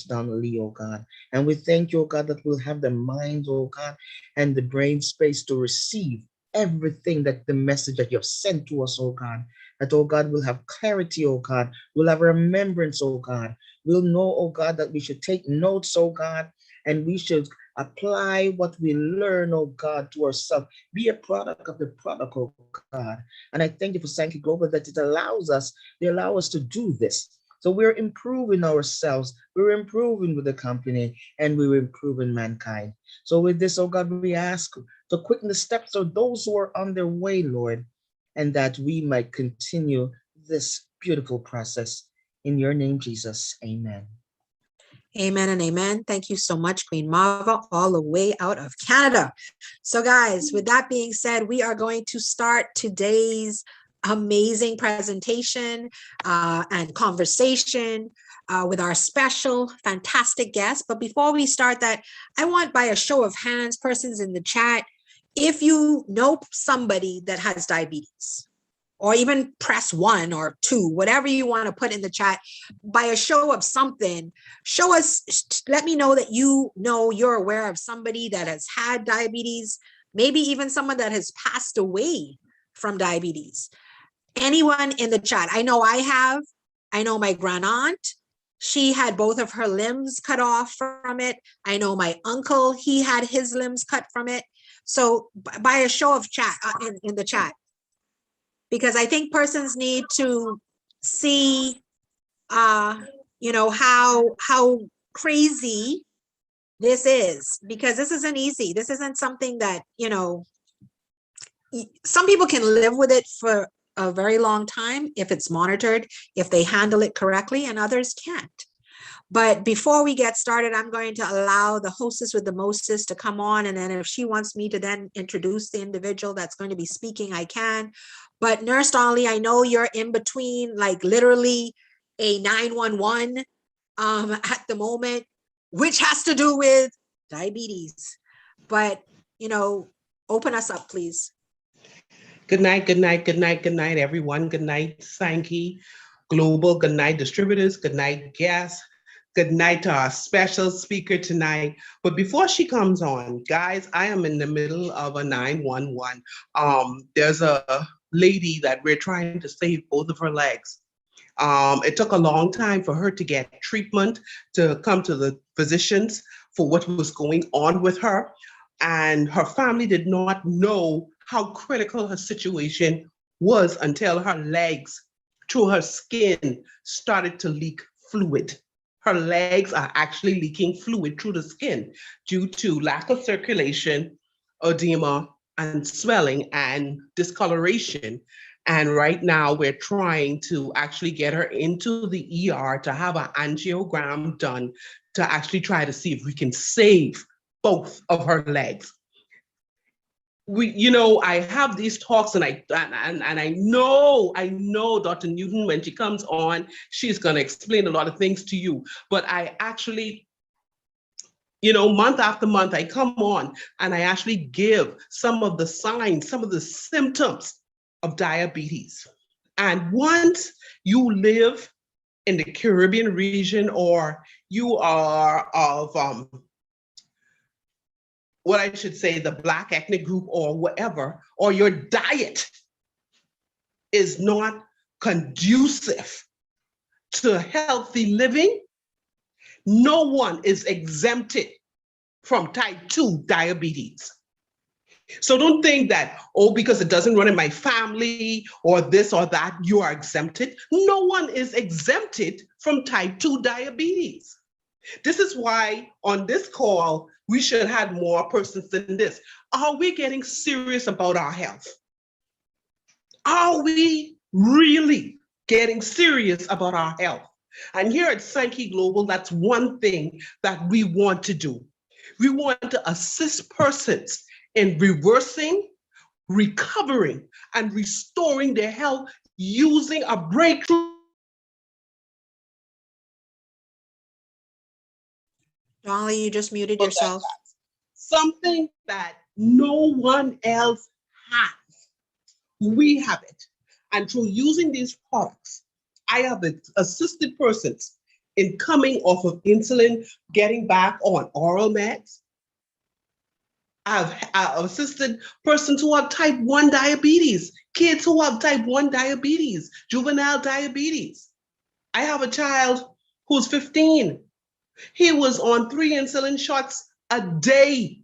horizontally, oh God. And we thank you, oh God, that we'll have the minds, oh God, and the brain space to receive everything that the message that you have sent to us, oh God. That, oh God, we'll have clarity, oh God. We'll have remembrance, oh God. We'll know, oh God, that we should take notes, oh God, and we should apply what we learn, oh God, to ourselves. Be a product of the product, oh God. And I thank you for Sankey Global that it allows us, they allow us to do this. So we're improving ourselves, we're improving with the company, and we're improving mankind. So with this, oh God, we ask to quicken the steps of those who are on their way, Lord, and that we might continue this beautiful process. In your name, Jesus, amen. Amen and amen. Thank you so much, Queen Marva, all the way out of Canada. So guys, with that being said, we are going to start today's amazing presentation and conversation with our special, fantastic guest. But before we start that, I want, by a show of hands, persons in the chat, if you know somebody that has diabetes, or even press 1 or 2, whatever you want to put in the chat, by a show of something, show us, let me know that you know you're aware of somebody that has had diabetes, maybe even someone that has passed away from diabetes. Anyone in the chat. I know I have. I know my grand aunt, she had both of her limbs cut off from it. I know my uncle, he had his limbs cut from it. So by a show of chat in the chat, because I think persons need to see, you know, how crazy this is, because this isn't easy. This isn't something that, you know, some people can live with it for a very long time if it's monitored, if they handle it correctly, and others can't. But before we get started, I'm going to allow the hostess with the mostest to come on. And then if she wants me to then introduce the individual that's going to be speaking, I can. But Nurse Donnelly, I know you're in between, like literally a 911 at the moment, which has to do with diabetes. But, you know, open us up, please. Good night, good night, good night, good night, everyone. Good night, Sankey Global. Good night, distributors. Good night, guests. Good night to our special speaker tonight. But before she comes on, guys, I am in the middle of a 911. There's a lady that we're trying to save both of her legs. It took a long time for her to get treatment, to come to the physicians for what was going on with her. And her family did not know how critical her situation was until her legs, through her skin, started to leak fluid. Her legs are actually leaking fluid through the skin due to lack of circulation, edema, and swelling and discoloration. And right now we're trying to actually get her into the ER to have an angiogram done to actually try to see if we can save both of her legs. You know, I have these talks and I know Dr. Newton, when she comes on, she's going to explain a lot of things to you. But I actually, you know, month after month, I come on and I actually give some of the signs, some of the symptoms of diabetes. And once you live in the Caribbean region, or you are of what I should say, the Black ethnic group or whatever, or your diet is not conducive to healthy living, no one is exempted from type 2 diabetes. So don't think that, oh, because it doesn't run in my family or this or that, you are exempted. No one is exempted from type 2 diabetes. This is why on this call, we should have more persons than this. Are we getting serious about our health? Are we really getting serious about our health? And here at Sankey Global, that's one thing that we want to do. We want to assist persons in reversing, recovering, and restoring their health using a breakthrough. Dolly, you just muted yourself. Something that no one else has. We have it. And through using these products, I have assisted persons in coming off of insulin, getting back on oral meds. I've assisted persons who have type 1 diabetes, kids who have type 1 diabetes, juvenile diabetes. I have a child who's 15. He was on 3 insulin shots a day,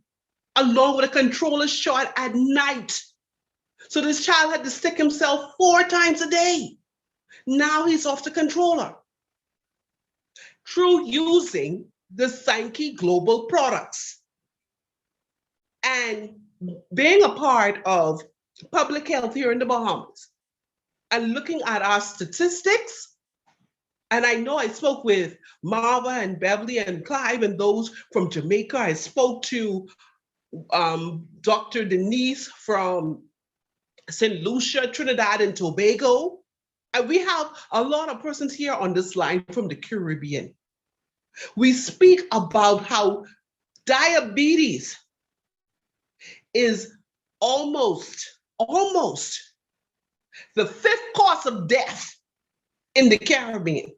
along with a controller shot at night. So this child had to stick himself 4 times a day. Now he's off the controller. Through using the Sankey Global products and being a part of public health here in the Bahamas and looking at our statistics. And I know I spoke with Marva and Beverly and Clive and those from Jamaica. I spoke to Dr. Denise from St. Lucia, Trinidad and Tobago. And we have a lot of persons here on this line from the Caribbean. We speak about how diabetes is almost the 5th cause of death in the Caribbean.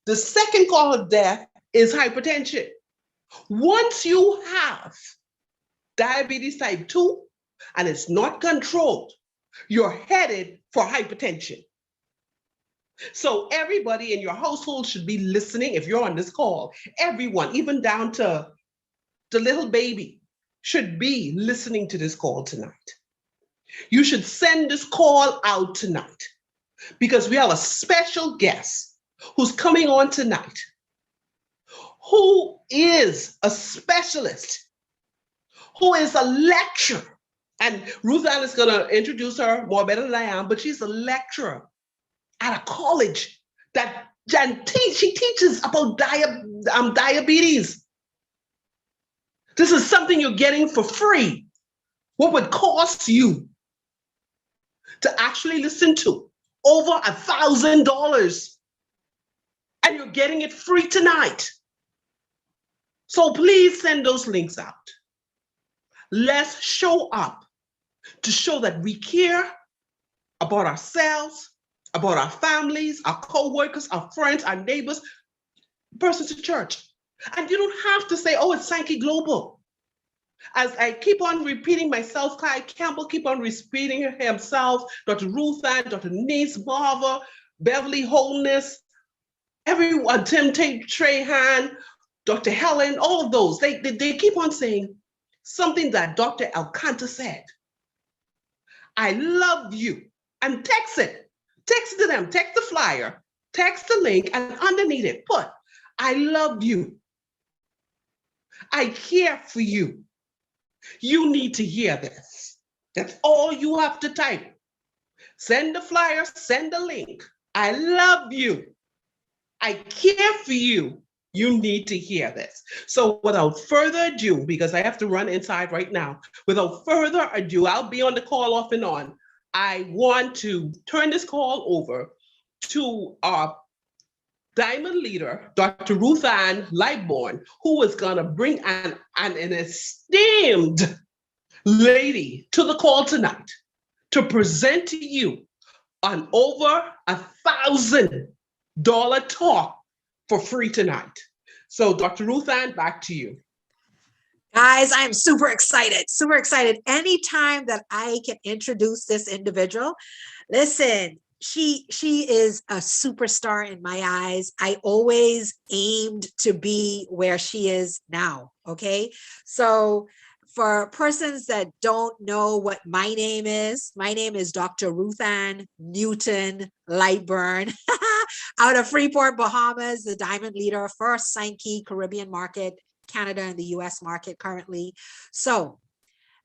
The 2nd cause of death is hypertension. Once you have diabetes type 2 and it's not controlled, you're headed for hypertension. So everybody in your household should be listening. If you're on this call, everyone, even down to the little baby, should be listening to this call tonight. You should send this call out tonight because we have a special guest who's coming on tonight, who is a specialist, who is a lecturer. And Ruth Ann is going to introduce her more better than I am, but she's a lecturer at a college that she teaches about diabetes. This is something you're getting for free. What would cost you to actually listen to? Over $1,000. And you're getting it free tonight. So please send those links out. Let's show up to show that we care about ourselves, about our families, our co-workers, our friends, our neighbors, persons at church. And you don't have to say, oh, it's Sankey Global. As I keep on repeating myself, Clyde Campbell keep on repeating himself, Dr. Ruth Ann, Dr. Denise Marva, Beverly Wholeness, everyone, Tim Trahan, Dr. Helen, all of those, they keep on saying something that Dr. Alcanta said. I love you. And text it. Text it to them. Text the flyer. Text the link, and underneath it, put, I love you. I care for you. You need to hear this. That's all you have to type. Send the flyer, send the link. I love you. I care for you. You need to hear this. So without further ado, because I have to run inside right now, without further ado, I'll be on the call off and on. I want to turn this call over to our Diamond leader, Dr. Ruth Ann Lightbourne, who is going to bring an esteemed lady to the call tonight to present to you an over $1,000 talk for free tonight. So Dr. Ruth Ann, back to you. Guys, I am super excited, super excited. Anytime that I can introduce this individual, listen, she is a superstar in my eyes. I always aimed to be where she is now, okay? So for persons that don't know what my name is Dr. Ruth Ann Newton Lightbourne out of Freeport, Bahamas, the diamond leader for Sankey Caribbean market, Canada and the US market currently. So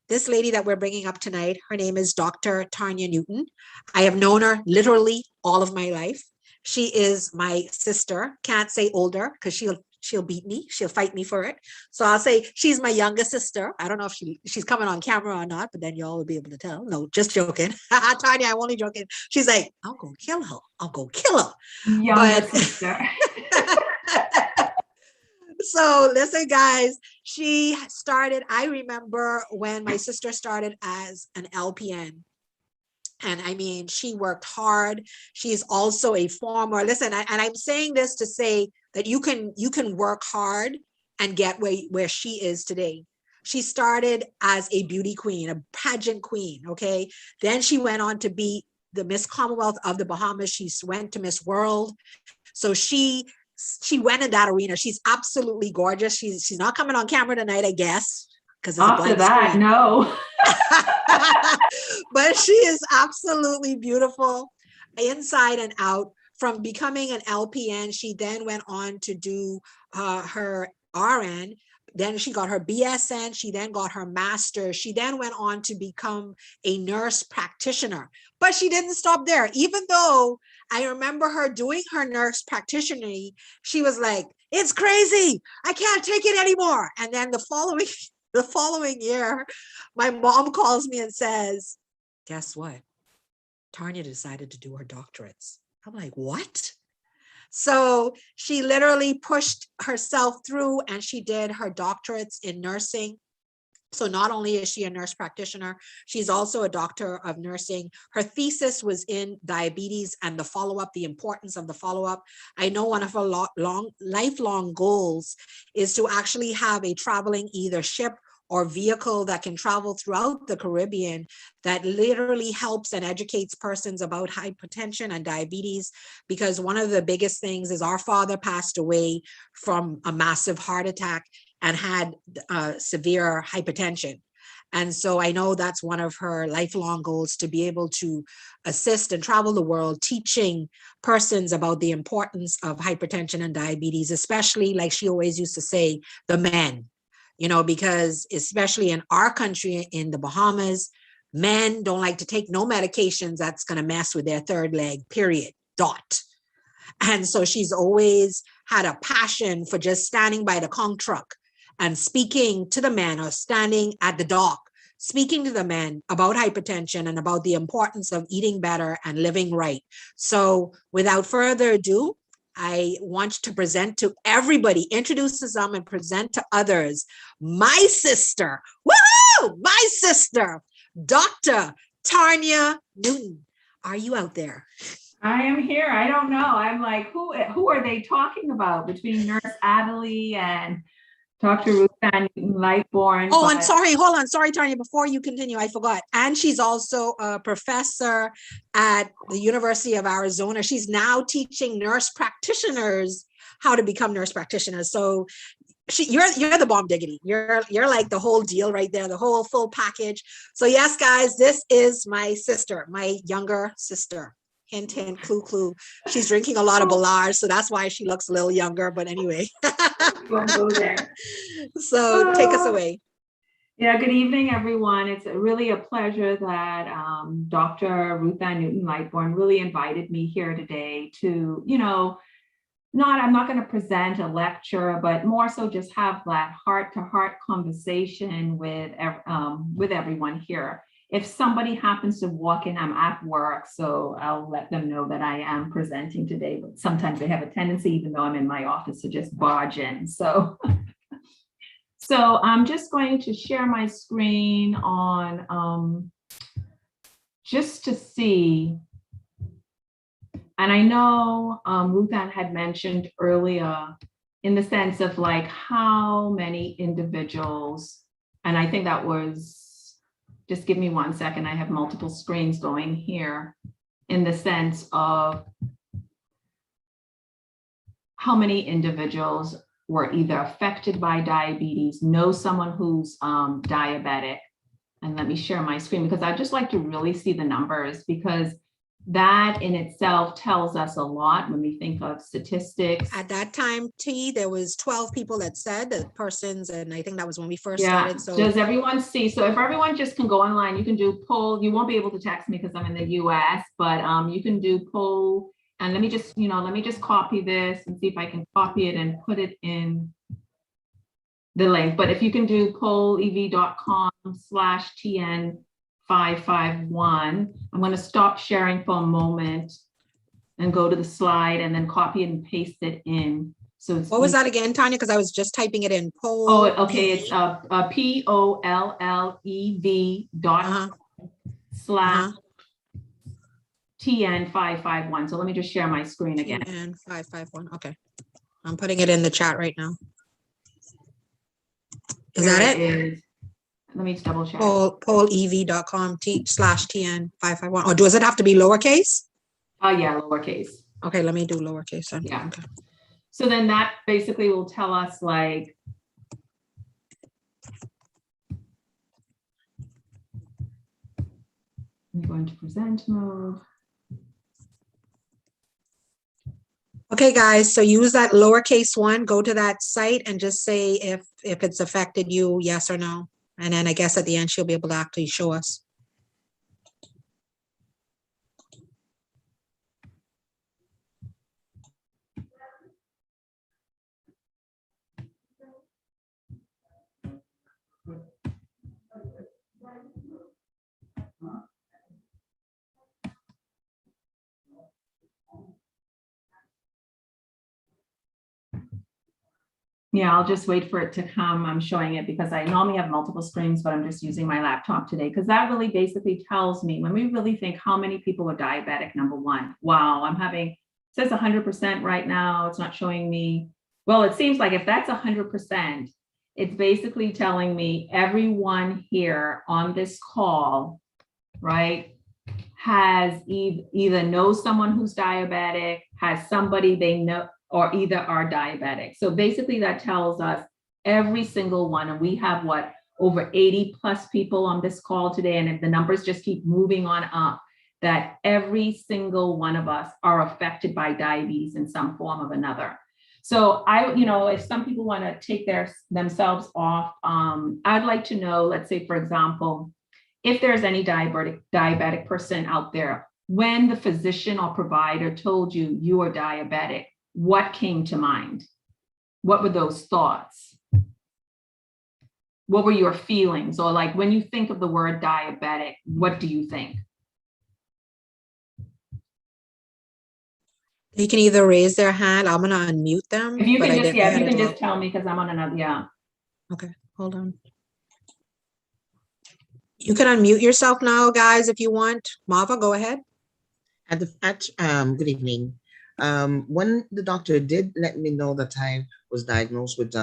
this lady that we're bringing up tonight, her name is Dr. Tanya Newton. I have known her literally all of my life. She is my sister. Can't say older because she'll beat me. She'll fight me for it. So I'll say she's my younger sister. I don't know if she's coming on camera or not, but then y'all will be able to tell. No, just joking. Tanya, I'm only joking. She's like, I'll go kill her. I'll go kill her. Younger sister. So listen, guys, she started, I remember when my sister started as an LPN And I mean, she worked hard. She's also a former, listen, and I'm saying this to say that you can work hard and get where she is today. She started as a beauty queen, a pageant queen, okay? Then she went on to be the Miss Commonwealth of the Bahamas. She went to Miss World. So she went in that arena. She's absolutely gorgeous. She's not coming on camera tonight, I guess, because it's a blank screen. No. But she is absolutely beautiful inside and out. From becoming an LPN, she then went on to do her RN. Then she got her BSN. She then got her master's. She then went on to become a nurse practitioner. But she didn't stop there. Even though I remember her doing her nurse practitioner, she was like, it's crazy. I can't take it anymore. And then the following year, my mom calls me and says, guess what? Tanya decided to do her doctorates. I'm like, what? So she literally pushed herself through and she did her doctorates in nursing. So not only is she a nurse practitioner, she's also a doctor of nursing. Her thesis was in diabetes and the follow-up, the importance of the follow-up. I know one of her lifelong goals is to actually have a traveling either ship or vehicle that can travel throughout the Caribbean that literally helps and educates persons about hypertension and diabetes, because one of the biggest things is our father passed away from a massive heart attack and had severe hypertension. And so I know that's one of her lifelong goals, to be able to assist and travel the world teaching persons about the importance of hypertension and diabetes, especially, like she always used to say, the men. You know, because especially in our country, in the Bahamas, men don't like to take no medications that's going to mess with their third leg, period, dot. And so she's always had a passion for just standing by the conch truck and speaking to the men, or standing at the dock, speaking to the men about hypertension and about the importance of eating better and living right. So without further ado, I want to present to everybody, introduce them and present to others, my sister, woohoo, my sister, Dr. Tanya Newton. Are you out there? I am here. I don't know. I'm like, who are they talking about between Nurse Adderley and Dr. Ruth Van Lightbourne? Oh, I'm sorry. Hold on. Sorry, Tanya. Before you continue, I forgot. And she's also a professor at the University of Arizona. She's now teaching nurse practitioners how to become nurse practitioners. So you're the bomb diggity. You're like the whole deal right there, the whole full package. So yes, guys, this is my sister, my younger sister. Hint, hint, clue, clue. She's drinking a lot of Ballard, so that's why she looks a little younger. But anyway. Won't go there. So take us away. Yeah, good evening, everyone. It's really a pleasure that Dr. Ruth Ann Newton Lightbourne really invited me here today to, I'm not going to present a lecture, but more so just have that heart-to-heart conversation with everyone here. If somebody happens to walk in, I'm at work, so I'll let them know that I am presenting today, but sometimes they have a tendency, even though I'm in my office, to just barge in. So I'm just going to share my screen on just to see. And I know Ruth Ann had mentioned earlier in the sense of like how many individuals, and I think that was, just give me 1 second, I have multiple screens going here, in the sense of how many individuals were either affected by diabetes, know someone who's diabetic. And let me share my screen because I'd just like to really see the numbers, because that in itself tells us a lot when we think of statistics. At that time, there was 12 people that said that persons, and I think that was when we first started. So does everyone see? So if everyone just can go online, you can do poll. You won't be able to text me because I'm in the US, but you can do poll. And let me just, let me just copy this and see if I can copy it and put it in the link. But if you can do pollev.com/TN551, I'm going to stop sharing for a moment and go to the slide and then copy and paste it in. So it's, what was that again, Tanya? Because I was just typing it in. Poll. Oh, okay. It's POLLEV.com/TN TN551. So let me just share my screen again. TN551. Okay. I'm putting it in the chat right now. Is There that it? is. Let me just double check. pollev.com/TN551. Or does it have to be lowercase? Oh, yeah, lowercase. Okay, let me do lowercase then. Yeah. Okay. So then that basically will tell us like, I'm going to present mode. Okay, guys, so use that lowercase one, go to that site and just say if it's affected you, yes or no. And then I guess at the end, she'll be able to actually show us. Yeah, I'll just wait for it to come. I'm showing it because I normally have multiple screens, but I'm just using my laptop today because that really basically tells me when we really think how many people are diabetic, number one. Wow, I'm having, it says 100% right now. It's not showing me. Well, it seems like if that's 100%, it's basically telling me everyone here on this call, right, has either knows someone who's diabetic, has somebody they know, or either are diabetic. So basically that tells us every single one, and we have what, over 80 plus people on this call today, and if the numbers just keep moving on up, that every single one of us are affected by diabetes in some form of another. So if some people want to take themselves off, I'd like to know, let's say, for example, if there's any diabetic person out there, when the physician or provider told you you are diabetic, what came to mind? What were those thoughts? What were your feelings? Or like when you think of the word diabetic, what do you think? You can either raise their hand. I'm gonna unmute them. If you but can I just, didn't yeah, if hit you it can well. just tell me because I'm on another, yeah. Okay, hold on. You can unmute yourself now, guys, if you want. Marva, go ahead. Good evening. When the doctor did let me know that I was diagnosed with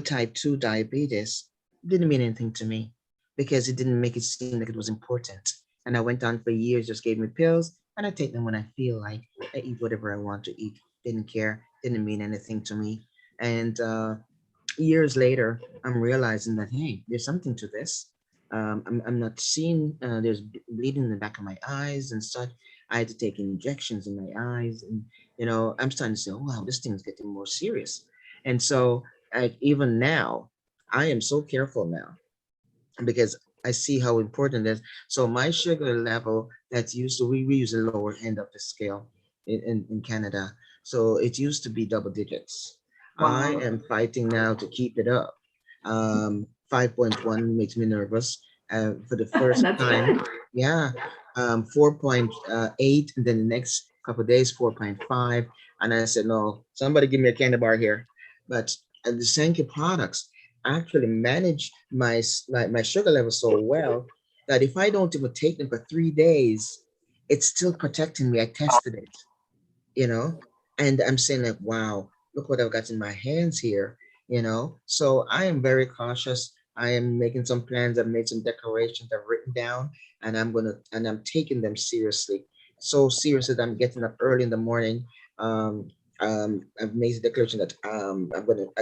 type 2 diabetes, it didn't mean anything to me because it didn't make it seem like it was important. And I went on for years, just gave me pills, and I take them when I feel like. I eat whatever I want to eat. Didn't care. Didn't mean anything to me. And years later, I'm realizing that, hey, there's something to this. I'm not seeing, there's bleeding in the back of my eyes and such. I had to take injections in my eyes. And, I'm starting to say, oh, wow, this thing's getting more serious. And so even now, I am so careful now because I see how important it is. So my sugar level that's used to, we use the lower end of the scale in Canada. So it used to be double digits. I Wow. am fighting now to keep it up. 5.1 makes me nervous. For the first That's time, good. yeah. 4.8, and then the next couple of days 4.5, and I said, no, somebody give me a candy bar here. But the Sankey products actually manage my sugar level so well that if I don't even take them for 3 days, it's still protecting me. I tested it, you know, and I'm saying like, wow, look what I've got in my hands here, So I am very cautious. I am making some plans. I've made some declarations I've written down, and I'm taking them seriously. So serious that I'm getting up early in the morning. I've made a declaration that I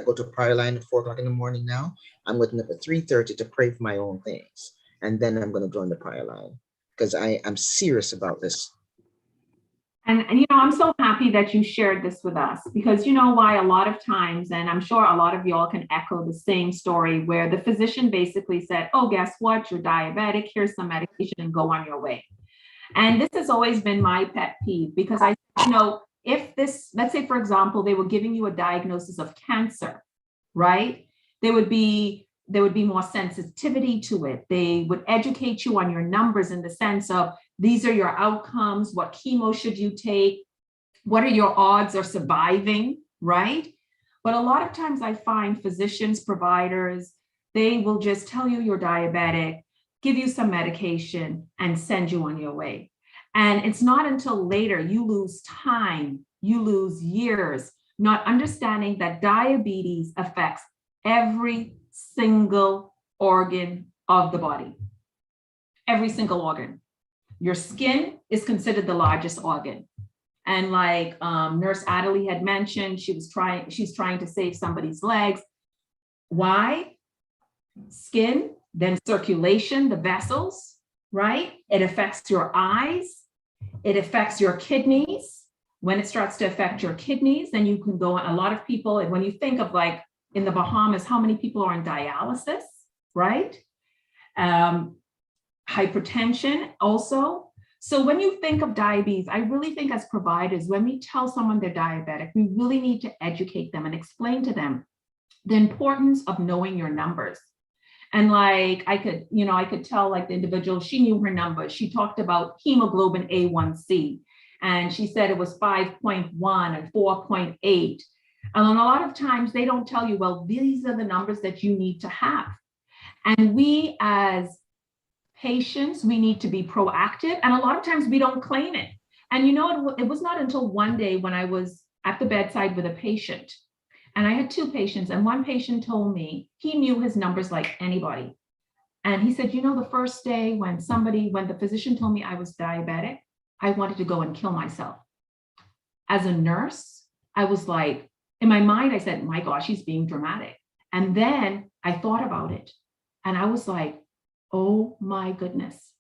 go to prayer line at 4 o'clock in the morning now. I'm waking up at 3:30 to pray for my own things, and then I'm gonna join the prayer line because I am serious about this. And I'm so happy that you shared this with us because you know why a lot of times, and I'm sure a lot of y'all can echo the same story where the physician basically said, oh, guess what? You're diabetic. Here's some medication and go on your way. And this has always been my pet peeve because if this, let's say, for example, they were giving you a diagnosis of cancer, right? There would be more sensitivity to it. They would educate you on your numbers in the sense of these are your outcomes, what chemo should you take, what are your odds of surviving, right? But a lot of times I find physicians, providers, they will just tell you you're diabetic, give you some medication and send you on your way. And it's not until later you lose time, you lose years, not understanding that diabetes affects every single organ of the body. Every single organ. Your skin is considered the largest organ. And like Nurse Adelie had mentioned, she's trying to save somebody's legs. Why? Skin, then circulation, the vessels, right? It affects your eyes. It affects your kidneys. When it starts to affect your kidneys, then you can go on. A lot of people, and when you think of like in the Bahamas, how many people are on dialysis, right? Hypertension also. So when you think of diabetes, I really think as providers, when we tell someone they're diabetic, we really need to educate them and explain to them the importance of knowing your numbers. And like I could tell like the individual, she knew her numbers. She talked about hemoglobin A1c, and she said it was 5.1 and 4.8. And a lot of times they don't tell you, well, these are the numbers that you need to have. And we as patients, we need to be proactive. And a lot of times we don't claim it. And you know, it was not until one day when I was at the bedside with a patient, and I had two patients, and one patient told me he knew his numbers like anybody. And he said, you know, the first day when the physician told me I was diabetic, I wanted to go and kill myself. As a nurse, I was like, in my mind, I said, my gosh, he's being dramatic. And then I thought about it, and I was like, oh my goodness.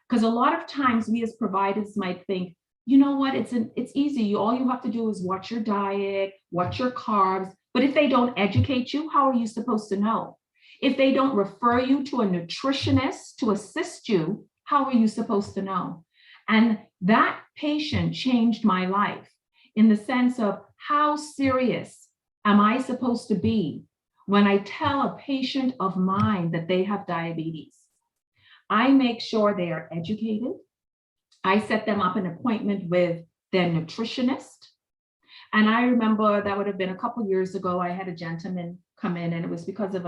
Because a lot of times we as providers might think, you know what, it's easy. All you have to do is watch your diet, watch your carbs. But if they don't educate you, how are you supposed to know? If they don't refer you to a nutritionist to assist you, how are you supposed to know? And that patient changed my life in the sense of how serious am I supposed to be when I tell a patient of mine that they have diabetes. I make sure they are educated. I set them up an appointment with their nutritionist. And I remember that would have been a couple years ago, I had a gentleman come in, and it was because of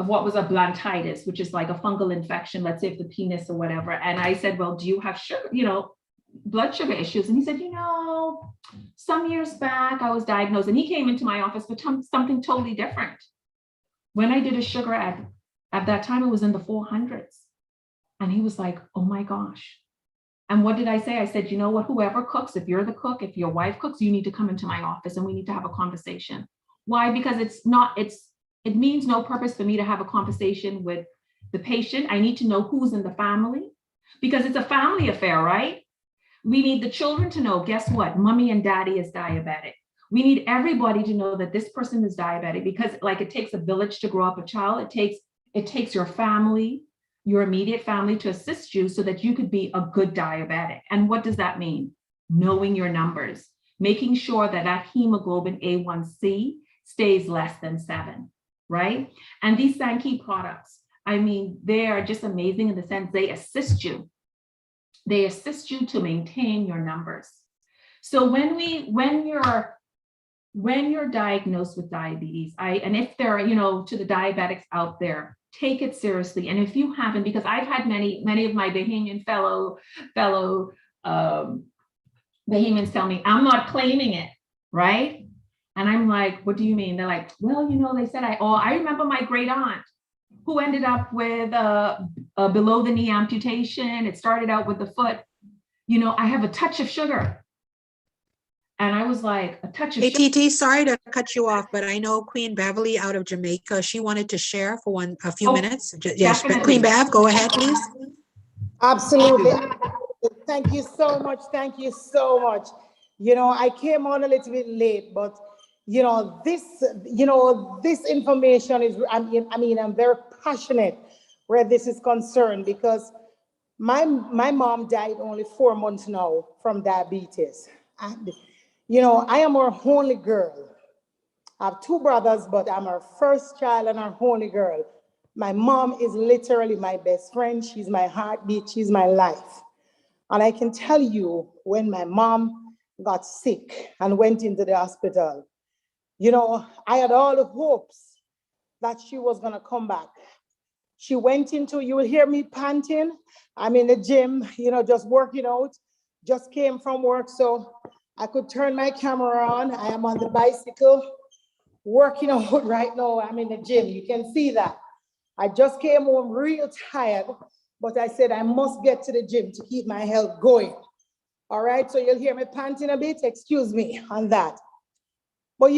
what was a bronchitis, which is like a fungal infection, let's say of the penis or whatever. And I said, well, do you have sugar, blood sugar issues? And he said, some years back I was diagnosed, and he came into my office with something totally different. When I did a sugar at that time, it was in the 400s. And he was like, oh my gosh. And what did I say? I said, you know what, whoever cooks, if you're the cook, if your wife cooks, you need to come into my office and we need to have a conversation. Why? Because it means no purpose for me to have a conversation with the patient. I need to know who's in the family, because it's a family affair, right? We need the children to know, guess what? Mommy and daddy is diabetic. We need everybody to know that this person is diabetic, because like it takes a village to grow up a child. It takes your family, your immediate family, to assist you so that you could be a good diabetic. And what does that mean? Knowing your numbers, making sure that hemoglobin A1c stays less than 7, right? And these Sankey products, I mean, they are just amazing in the sense they assist you. They assist you to maintain your numbers. So when you're diagnosed with diabetes, and if there are, to the diabetics out there, take it seriously. And if you haven't, because I've had many of my Bahamian fellow Bahamians tell me, I'm not claiming it, right? And I'm like, what do you mean? They're like, well, they said I remember my great aunt who ended up with a below the knee amputation. It started out with the foot. I have a touch of sugar. And I was like, a touch of sugar. ATT, sorry to cut you off, but I know Queen Beverly out of Jamaica, she wanted to share for a few minutes. Yes, definitely. Queen Bev, go ahead, please. Absolutely. Thank you so much. Thank you so much. I came on a little bit late, but this information is, I'm very passionate where this is concerned, because my mom died only 4 months now from diabetes. And, I am her only girl. I have 2 brothers, but I'm her first child and her only girl. My mom is literally my best friend. She's my heartbeat. She's my life. And I can tell you, when my mom got sick and went into the hospital, I had all the hopes that she was going to come back. She went into, you will hear me panting. I'm in the gym, just working out. Just came from work, so I could turn my camera on. I am on the bicycle, working out right now. I'm in the gym. You can see that. I just came home real tired, but I said I must get to the gym to keep my health going. All right, so you'll hear me panting a bit. Excuse me on that. But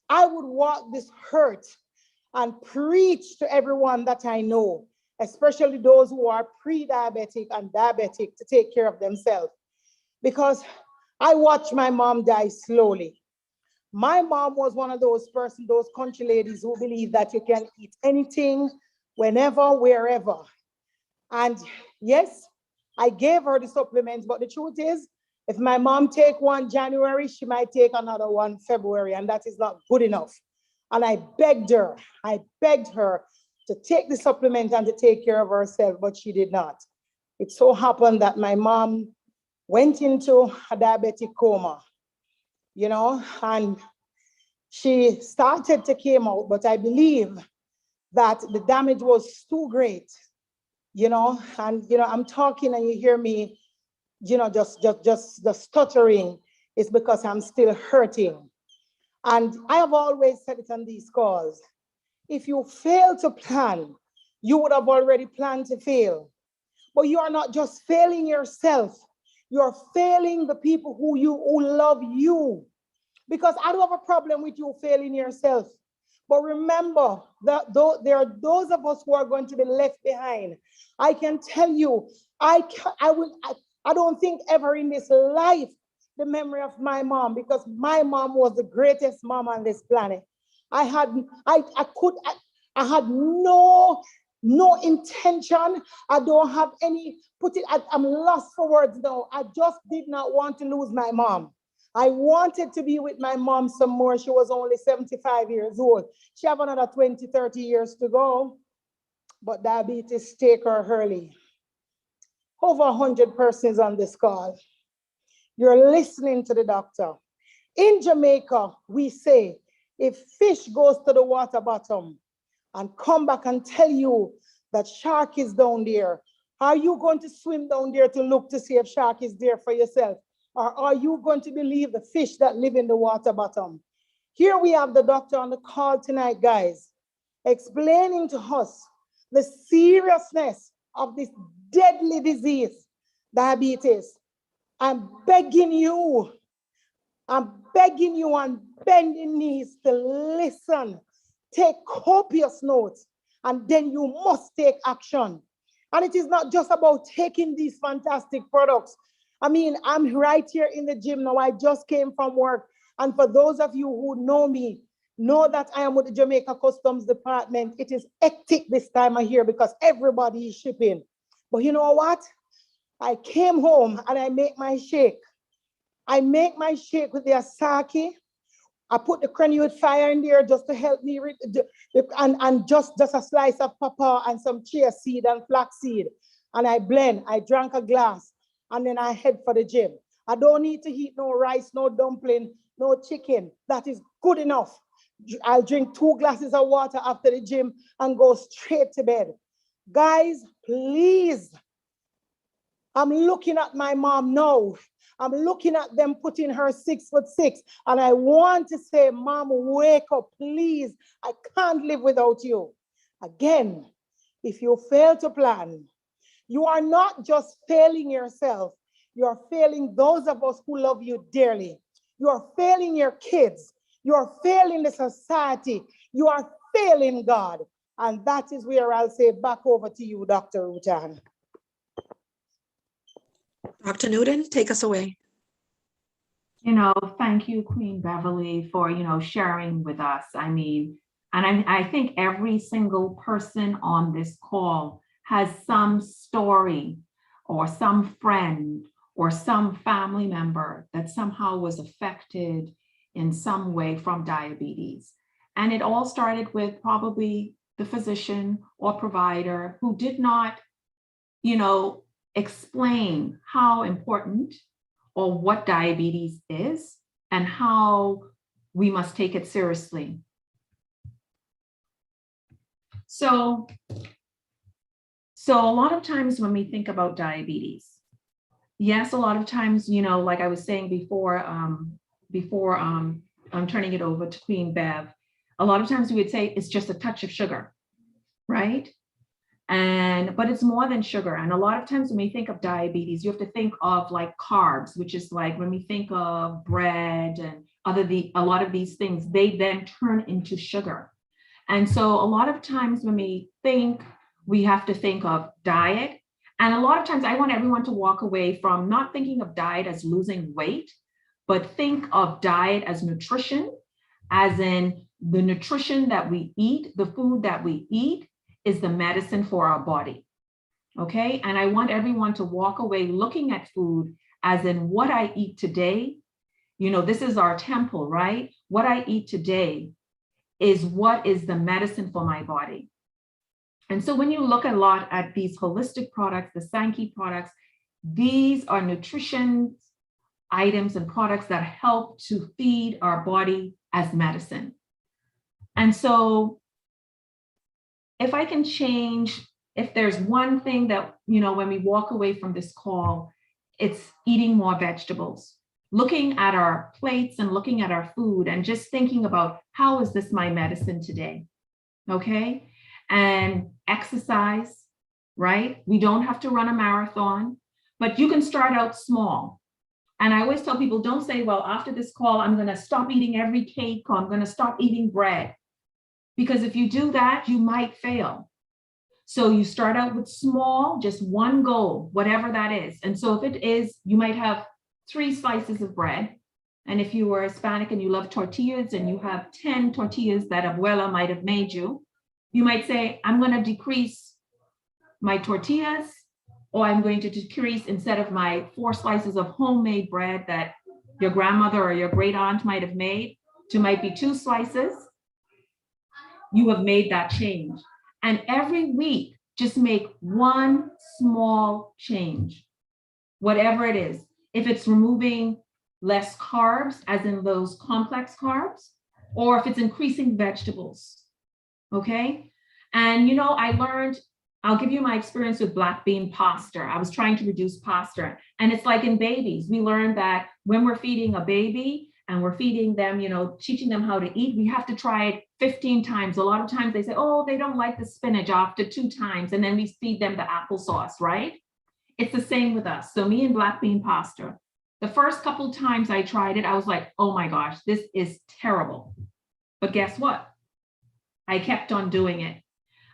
I would walk this hurt and preach to everyone that I know, especially those who are pre-diabetic and diabetic, to take care of themselves. Because I watched my mom die slowly. My mom was one of those persons, those country ladies who believe that you can eat anything, whenever, wherever. And yes, I gave her the supplements, but the truth is, if my mom take one January, she might take another one February, and that is not good enough. And I begged her to take the supplement and to take care of herself, but she did not. It so happened that my mom went into a diabetic coma, and she started to came out, but I believe that the damage was too great, and I'm talking and you hear me, just stuttering. It's because I'm still hurting. And I have always said it on these calls. If you fail to plan, you would have already planned to fail. But you are not just failing yourself, you're failing the people who love you. Because I don't have a problem with you failing yourself. But remember that there are those of us who are going to be left behind. I can tell you, I don't think ever in this life the memory of my mom, because my mom was the greatest mom on this planet. I had no intention. I don't have any, I'm lost for words now. I just did not want to lose my mom. I wanted to be with my mom some more. She was only 75 years old. She have another 20, 30 years to go, but diabetes take her early. Over 100 persons on this call. You're listening to the doctor. In Jamaica, we say, if fish goes to the water bottom and come back and tell you that shark is down there, are you going to swim down there to look to see if shark is there for yourself? Or are you going to believe the fish that live in the water bottom? Here we have the doctor on the call tonight, guys, explaining to us the seriousness of this deadly disease, diabetes. I'm begging you on bending knees to listen, take copious notes, and then you must take action. And it is not just about taking these fantastic products. I mean, I'm right here in the gym now. I just came from work. And for those of you who know me, know that I am with the Jamaica Customs Department. It is hectic this time of year because everybody is shipping. But you know what? I came home and I make my shake. I make my shake with the Asaki. I put the granule fire in there just to help me, and just a slice of pawpaw and some chia seed and flax seed. And I blend, I drank a glass, and then I head for the gym. I don't need to eat no rice, no dumpling, no chicken. That is good enough. I'll drink 2 glasses of water after the gym and go straight to bed. Guys, please. I'm looking at my mom now. I'm looking at them putting her 6'6", and I want to say, Mom, wake up, please. I can't live without you. Again, if you fail to plan, you are not just failing yourself. You are failing those of us who love you dearly. You are failing your kids. You are failing the society. You are failing God. And that is where I'll say back over to you, Dr. Rutan. Dr. Newton, take us away. Thank you, Queen Beverly, for, sharing with us. I mean, and I think every single person on this call has some story or some friend or some family member that somehow was affected in some way from diabetes. And it all started with probably the physician or provider who did not, explain how important or what diabetes is and how we must take it seriously. So a lot of times when we think about diabetes, yes, a lot of times, you know, like I was saying before, I'm turning it over to Queen Bev, a lot of times we would say it's just a touch of sugar, right? But it's more than sugar. And a lot of times when we think of diabetes, you have to think of like carbs, which is like when we think of bread and a lot of these things, they then turn into sugar. And so a lot of times when we think, we have to think of diet. And a lot of times I want everyone to walk away from not thinking of diet as losing weight, but think of diet as nutrition, as in the nutrition that we eat, the food that we eat is the medicine for our body. Okay. And I want everyone to walk away looking at food as in what I eat today. You know, this is our temple, right? What I eat today is what is the medicine for my body. And so when you look a lot at these holistic products, the Sankey products, these are nutrition items and products that help to feed our body as medicine. And so if I can change, if there's one thing that, you know, when we walk away from this call, it's eating more vegetables, looking at our plates and looking at our food and just thinking about how is this my medicine today? Okay. And exercise, right? We don't have to run a marathon, but you can start out small. And I always tell people, don't say, well, after this call, I'm going to stop eating every cake or I'm going to stop eating bread. Because if you do that, you might fail. So you start out with small, just one goal, whatever that is. And so if it is, you might have 3 slices of bread. And if you were Hispanic and you love tortillas and you have 10 tortillas that abuela might have made you, you might say, I'm going to decrease my tortillas, or I'm going to decrease, instead of my 4 slices of homemade bread that your grandmother or your great aunt might have made, to might be 2 slices. You have made that change. And every week, just make one small change, whatever it is. If it's removing less carbs, as in those complex carbs, or if it's increasing vegetables. Okay. And, you know, I learned, I'll give you my experience with black bean pasta. I was trying to reduce pasta. And it's like in babies, we learned that when we're feeding a baby and we're feeding them, you know, teaching them how to eat, we have to try it 15 times. A lot of times they say, oh, they don't like the spinach, after 2 times. And then we feed them the applesauce, right? It's the same with us. So me and black bean pasta, the first couple times I tried it, I was like, oh my gosh, this is terrible. But guess what? I kept on doing it.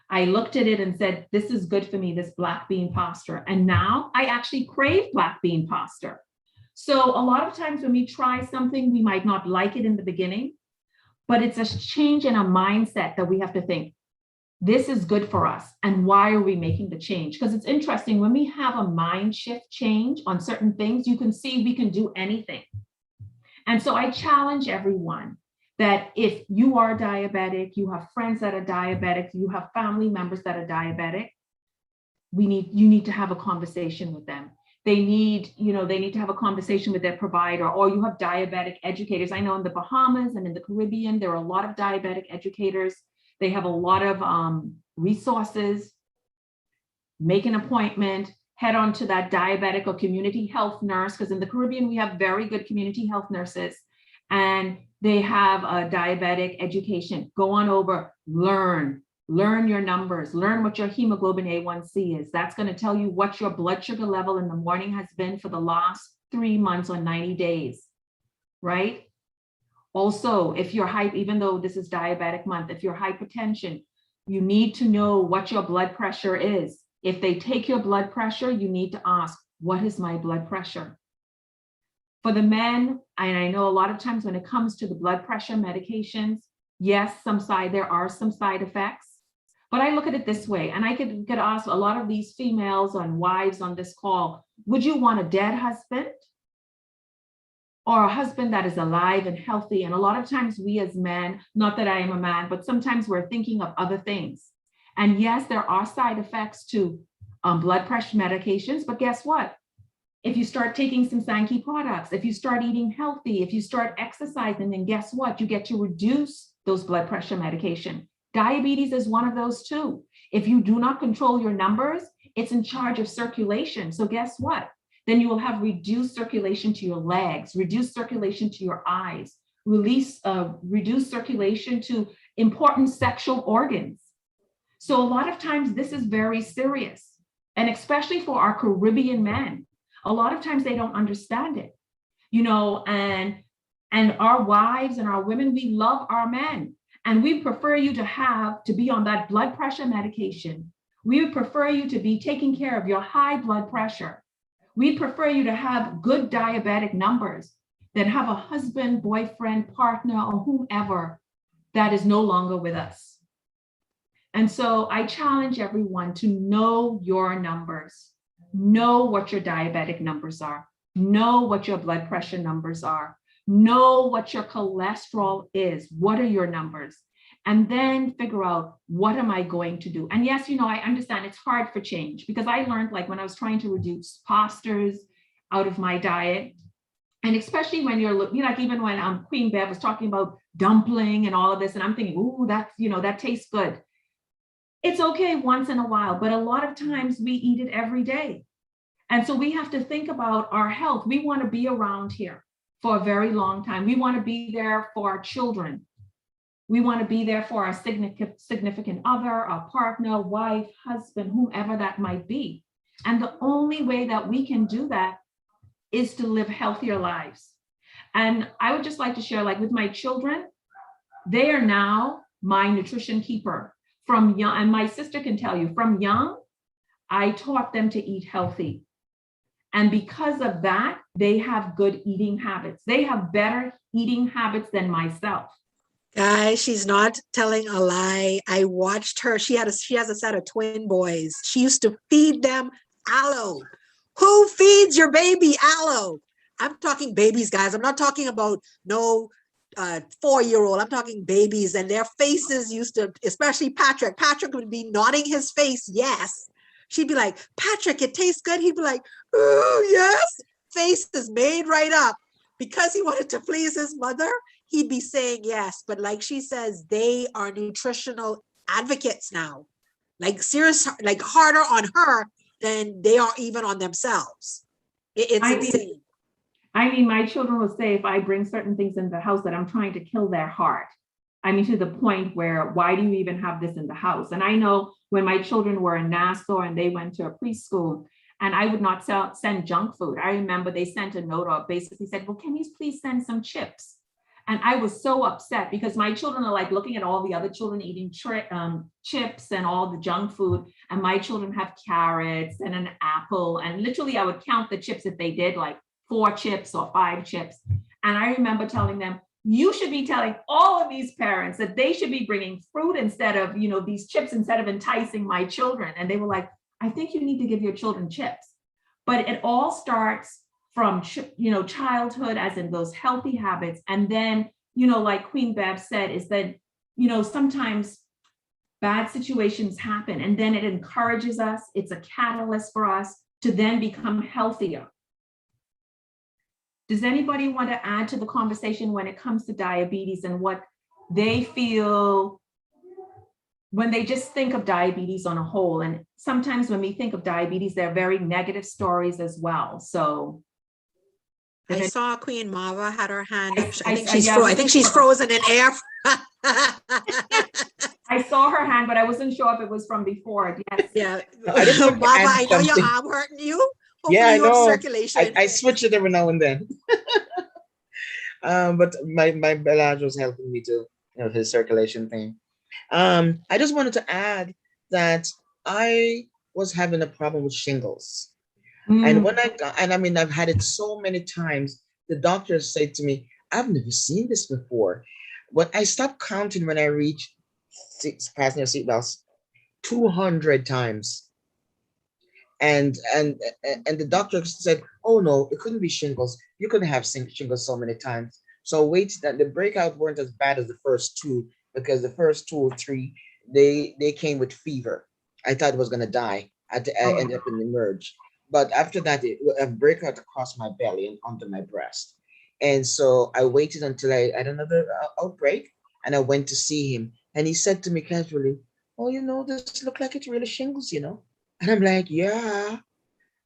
I looked at it and said, this is good for me, this black bean pasta. And now I actually crave black bean pasta. So a lot of times when we try something, we might not like it in the beginning, but it's a change in a mindset that we have to think, this is good for us. And why are we making the change? Because it's interesting, when we have a mind shift change on certain things, you can see we can do anything. And so I challenge everyone that if you are diabetic, you have friends that are diabetic, you have family members that are diabetic, you need to have a conversation with them. They need to have a conversation with their provider, or you have diabetic educators. I know in the Bahamas and in the Caribbean, there are a lot of diabetic educators. They have a lot of resources. Make an appointment, head on to that diabetic or community health nurse, because in the Caribbean, we have very good community health nurses, and they have a diabetic education. Go on over, learn your numbers, learn what your hemoglobin A1c is. That's going to tell you what your blood sugar level in the morning has been for the last 3 months or 90 days, right? Also, if you're even though this is diabetic month, if you're hypertension, you need to know what your blood pressure is. If they take your blood pressure, you need to ask, what is my blood pressure? For the men, and I know a lot of times when it comes to the blood pressure medications, yes, there are some side effects, but I look at it this way, and I could ask a lot of these females and wives on this call, would you want a dead husband or a husband that is alive and healthy? And a lot of times we as men, not that I am a man, but sometimes we're thinking of other things. And yes, there are side effects to blood pressure medications, but guess what? If you start taking some Sankey products, if you start eating healthy, if you start exercising, then guess what? You get to reduce those blood pressure medication. Diabetes is one of those too. If you do not control your numbers, it's in charge of circulation. So guess what? Then you will have reduced circulation to your legs, reduced circulation to your eyes, reduced circulation to important sexual organs. So a lot of times this is very serious. And especially for our Caribbean men, a lot of times they don't understand it, you know, and our wives and our women, we love our men. And we prefer you to be on that blood pressure medication. We would prefer you to be taking care of your high blood pressure. We prefer you to have good diabetic numbers than have a husband, boyfriend, partner, or whomever that is no longer with us. And so I challenge everyone to know your numbers, know what your diabetic numbers are, know what your blood pressure numbers are, know what your cholesterol is, what are your numbers, and then figure out, what am I going to do? And yes, you know, I understand it's hard for change, because I learned, like when I was trying to reduce pastas out of my diet, and especially when you're looking, like even when Queen Bev was talking about dumpling and all of this, and I'm thinking, ooh, that's, you know, that tastes good. It's okay once in a while, but a lot of times we eat it every day. And so we have to think about our health. We want to be around here for a very long time. We want to be there for our children. We want to be there for our significant other, our partner, wife, husband, whomever that might be. And the only way that we can do that is to live healthier lives. And I would just like to share, like with my children, they are now my nutrition keeper. From young, and my sister can tell you, from young, I taught them to eat healthy. And because of that, they have good eating habits. They have better eating habits than myself. Guys, she's not telling a lie. I watched her. She has a set of twin boys. She used to feed them aloe. Who feeds your baby aloe? I'm talking babies, guys. I'm not talking about no 4-year-old. I'm talking babies, and their faces used to, especially Patrick. Patrick would be nodding his face, yes. She'd be like, Patrick, it tastes good. He'd be like, oh, yes. Face is made right up. Because he wanted to please his mother, he'd be saying yes. But like she says, they are nutritional advocates now. Like serious, like harder on her than they are even on themselves. It's insane. I mean, my children will say, if I bring certain things in the house, that I'm trying to kill their heart. I mean, to the point where, why do you even have this in the house? And I know when my children were in Nassau and they went to a preschool, and I would not send junk food. I remember they sent a note or basically said, well, can you please send some chips? And I was so upset, because my children are like looking at all the other children eating chips and all the junk food. And my children have carrots and an apple. And literally I would count the chips if they did, like 4 chips or 5 chips. And I remember telling them, you should be telling all of these parents that they should be bringing fruit instead of, you know, these chips, instead of enticing my children. And they were like, I think you need to give your children chips. But it all starts from, you know, childhood, as in those healthy habits. And then, you know, like Queen Bev said, is that, you know, sometimes bad situations happen, and then it encourages us. It's a catalyst for us to then become healthier. Does anybody want to add to the conversation when it comes to diabetes and what they feel when they just think of diabetes on a whole? And sometimes when we think of diabetes, there are very negative stories as well. So I saw Queen Mava had her hand up. I think she's frozen in air. I saw her hand, but I wasn't sure if it was from before. Yes. Yeah. I just want to Mava, add I know your something. arm hurting you. Hopefully Yeah, I you have know. circulation. I switch it every now and then. But my Belage was helping me to, you know, his circulation thing. I just wanted to add that I was having a problem with shingles. And when I mean, I've had it so many times, the doctors said to me, I've never seen this before. But I stopped counting when I reached passenger seatbelts 200 times. And the doctor said, oh no, it couldn't be shingles. You couldn't have shingles so many times. So wait, that the breakout weren't as bad as the first 2, because the first 2 or 3, they came with fever. I thought I was gonna die. I ended up in the merge. But after that, a breakout across my belly and onto my breast. And so I waited until I had another outbreak, and I went to see him. And he said to me casually, "Oh, this look like it's really shingles. And I'm like, "Yeah,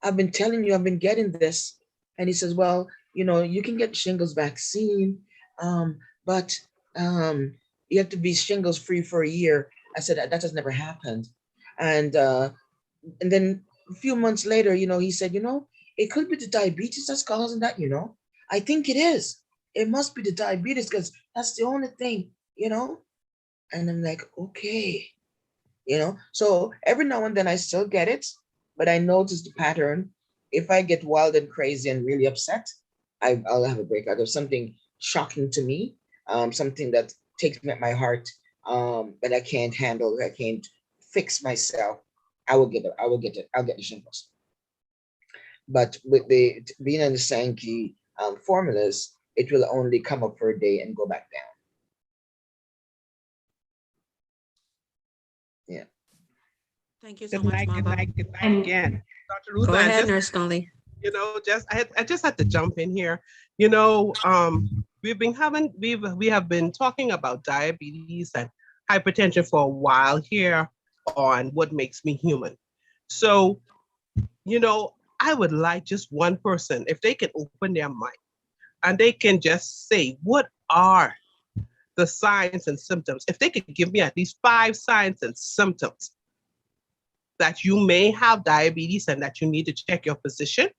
I've been telling you, I've been getting this." And he says, "Well, you can get shingles vaccine, but you have to be shingles free for a year." I said, "That has never happened." And then a few months later, he said, "It could be the diabetes that's causing that. I think it is. It must be the diabetes because that's the only thing. And I'm like, okay. So every now and then I still get it, but I notice the pattern. If I get wild and crazy and really upset, I'll have a breakout of something shocking to me, something that takes me at my heart, that I can't handle, I can't fix myself. I will get it. I will get it. I'll get the shingles. But with the being on the Sankey formulas, it will only come up for a day and go back down. Yeah. Thank you so Good much, night, good Mama. night, good night And again. Dr. Go Ruth, ahead, Nurse Conley. I just had to jump in here. We have been talking about diabetes and hypertension for a while here on What Makes Me Human. So, I would like just one person, if they can open their mind and they can just say, what are the signs and symptoms? If they could give me at least 5 signs and symptoms that you may have diabetes and that you need to check your physician.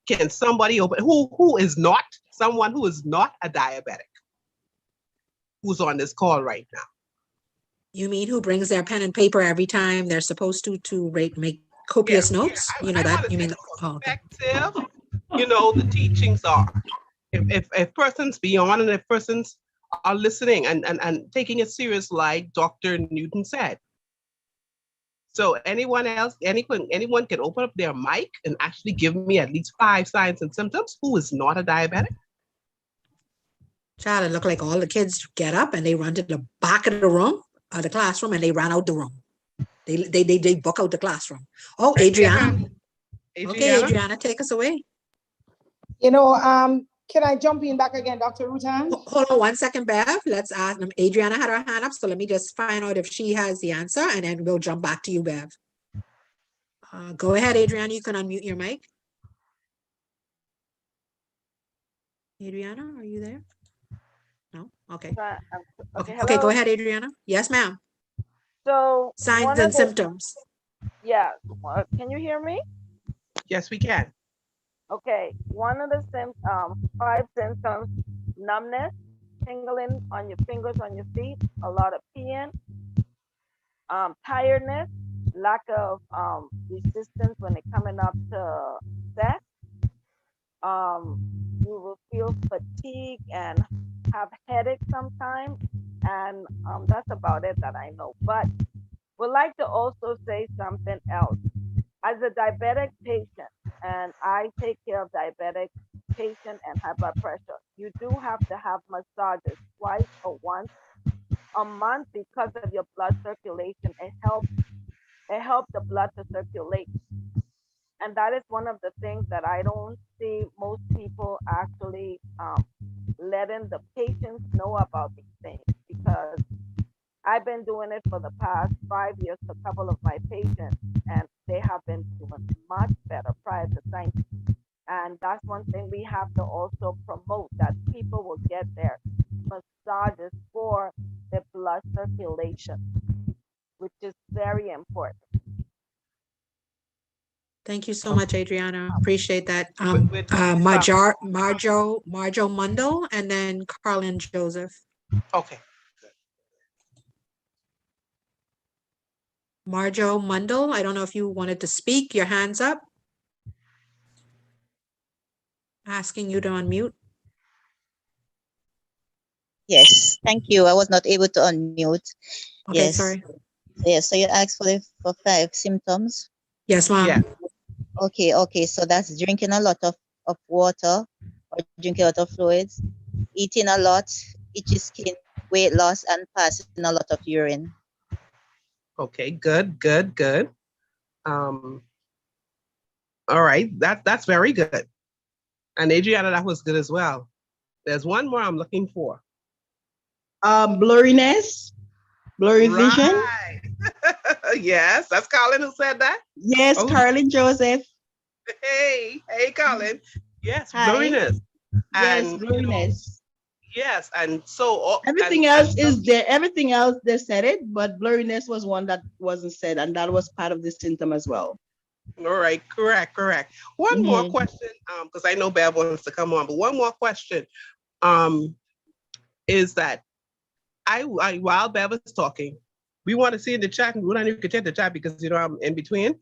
Can somebody open who is not someone who is not a diabetic who's on this call right now? You mean who brings their pen and paper every time they're supposed to make copious notes? I want that to you take mean? a Oh, okay. perspective. The teachings are if persons beyond and if persons are listening and taking it serious, like Dr. Newton said. So anyone else, anyone can open up their mic and actually give me at least 5 signs and symptoms who is not a diabetic. Child, it looked like all the kids get up and they run to the back of the room, the classroom, and they ran out the room. They book out the classroom. Oh, Adriana. Okay, Adriana, take us away. Can I jump in back again, Dr. Rutan? Hold on 1 second, Bev. Let's ask them. Adriana had her hand up, so let me just find out if she has the answer, and then we'll jump back to you, Bev. Go ahead, Adriana. You can unmute your mic. Adriana, are you there? No? Okay. Okay, go ahead, Adriana. Yes, ma'am. So signs and symptoms. Yeah. Can you hear me? Yes, we can. Okay. One of the 5 symptoms: numbness, tingling on your fingers on your feet, a lot of peeing, tiredness, lack of resistance when it coming up to sex. You will feel fatigue and have headaches sometimes, and that's about it that I know. But would like to also say something else. As a diabetic patient, and I take care of diabetic patient and high blood pressure, you do have to have massages twice or once a month because of your blood circulation. It helps the blood to circulate. And that is one of the things that I don't see most people actually letting the patients know about these things, because I've been doing it for the past 5 years to a couple of my patients, and they have been doing much better prior to science. And that's one thing we have to also promote, that people will get their massages for their blood circulation, which is very important. Thank you so much, Adriana. Appreciate that. Marjo Mundell, and then Carlin Joseph. Okay. Marjo Mundell, I don't know if you wanted to speak. Your hand's up. Asking you to unmute. Yes, thank you. I was not able to unmute. Okay, Yes. sorry. Yes, so you asked for 5 symptoms? Yes, ma'am. Yeah. Okay. So that's drinking a lot of water or drinking a lot of fluids, eating a lot, itchy skin, weight loss, and passing a lot of urine. Okay, good. All right, that's very good. And Adriana, that was good as well. There's one more I'm looking for. Blurriness, Blurry Vision. Right. Yes, that's Colin who said that. Yes, Oh, Carlin Joseph. hey, Colin. Yes, Hi. blurriness. Yes, And blurriness. yes, and so Everything else is there. Everything else they said it, but blurriness was one that wasn't said, and that was part of the symptom as well. all right, correct. One more question, because I know Bev wants to come on, but one more question, um, is that I while Bev is talking, we want to see in the chat, and you can check the chat because I'm in between.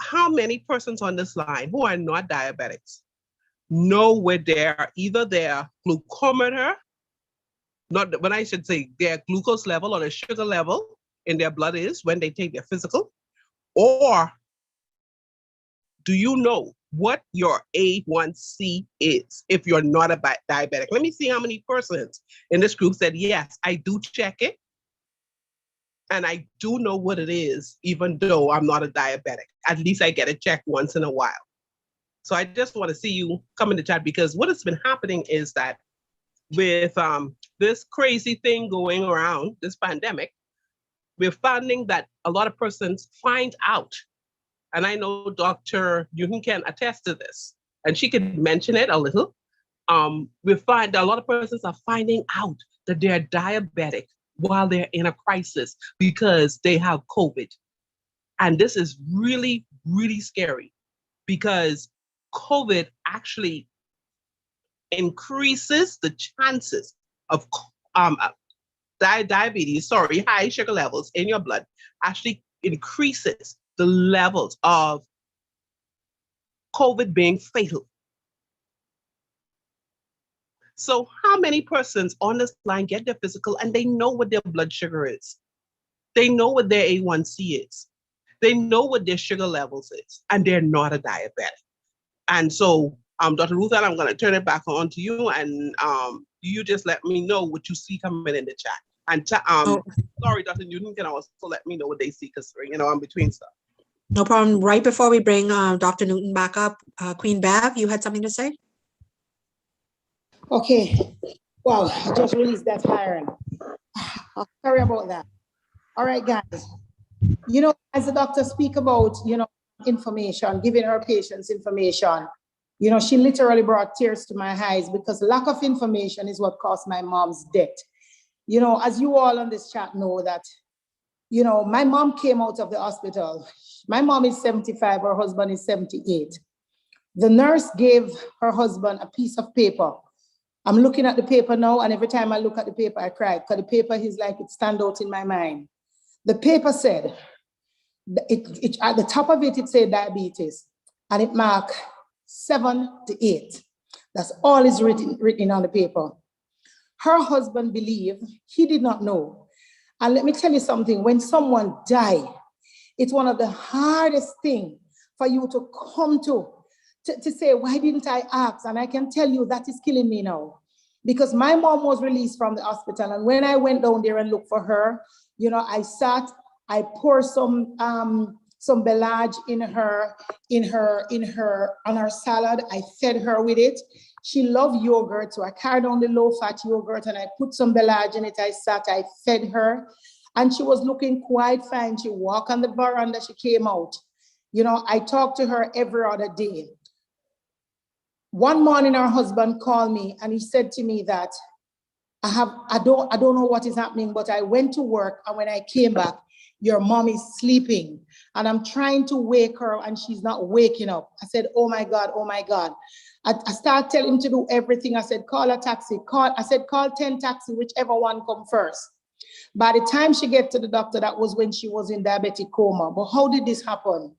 How many persons on this line who are not diabetics know where either their glucometer, not when I should say their glucose level or their sugar level in their blood is when they take their physical, or do you know what your A1C is if you're not a diabetic? Let me see how many persons in this group said, yes, I do check it. And I do know what it is, even though I'm not a diabetic. At least I get it checked once in a while. So I just want to see you come in the chat, because what has been happening is that with this crazy thing going around, this pandemic, we're finding that a lot of persons find out, and I know Dr. Newton can attest to this, and she could mention it a little. We find that a lot of persons are finding out that they're diabetic while they're in a crisis because they have COVID. And this is really, really scary, because COVID actually increases the chances of high sugar levels in your blood, actually increases the levels of COVID being fatal. So how many persons on this line get their physical and they know what their blood sugar is? They know what their A1C is. They know what their sugar levels is, and they're not a diabetic. And so, Dr. Ruth, I'm going to turn it back on to you, and you just let me know what you see coming in the chat. And sorry, Dr. Newton can also let me know what they see, because I'm between stuff. No problem. Right before we bring Dr. Newton back up, Queen Bev, you had something to say? Okay. Wow, I just released that iron. Sorry about that. All right, guys. As the doctor speak about, information, giving her patients information, she literally brought tears to my eyes, because lack of information is what caused my mom's death. As you all on this chat know that, my mom came out of the hospital. My mom is 75, her husband is 78. The nurse gave her husband a piece of paper. I'm looking at the paper now, and every time I look at the paper, I cry, because the paper is like it stands out in my mind. The paper said, at the top of it, it said diabetes, and it marked 7 to 8. That's all is written on the paper. Her husband believed, he did not know. And let me tell you something, when someone dies, it's one of the hardest things for you to come to say, why didn't I ask? And I can tell you that is killing me now. Because my mom was released from the hospital, and when I went down there and looked for her, I sat, I poured some belage on her salad. I fed her with it. She loved yogurt, so I carried on the low-fat yogurt and I put some belage in it. I sat, I fed her, and she was looking quite fine. She walked on the veranda, she came out. I talked to her every other day. One morning, her husband called me and he said to me that I don't know what is happening, but I went to work, and when I came back, your mom is sleeping, and I'm trying to wake her and she's not waking up. I said, oh my God, oh my God. I started telling him to do everything. I said, call a taxi, call 10 taxi, whichever one come first. By the time she get to the doctor, that was when she was in diabetic coma. But how did this happen?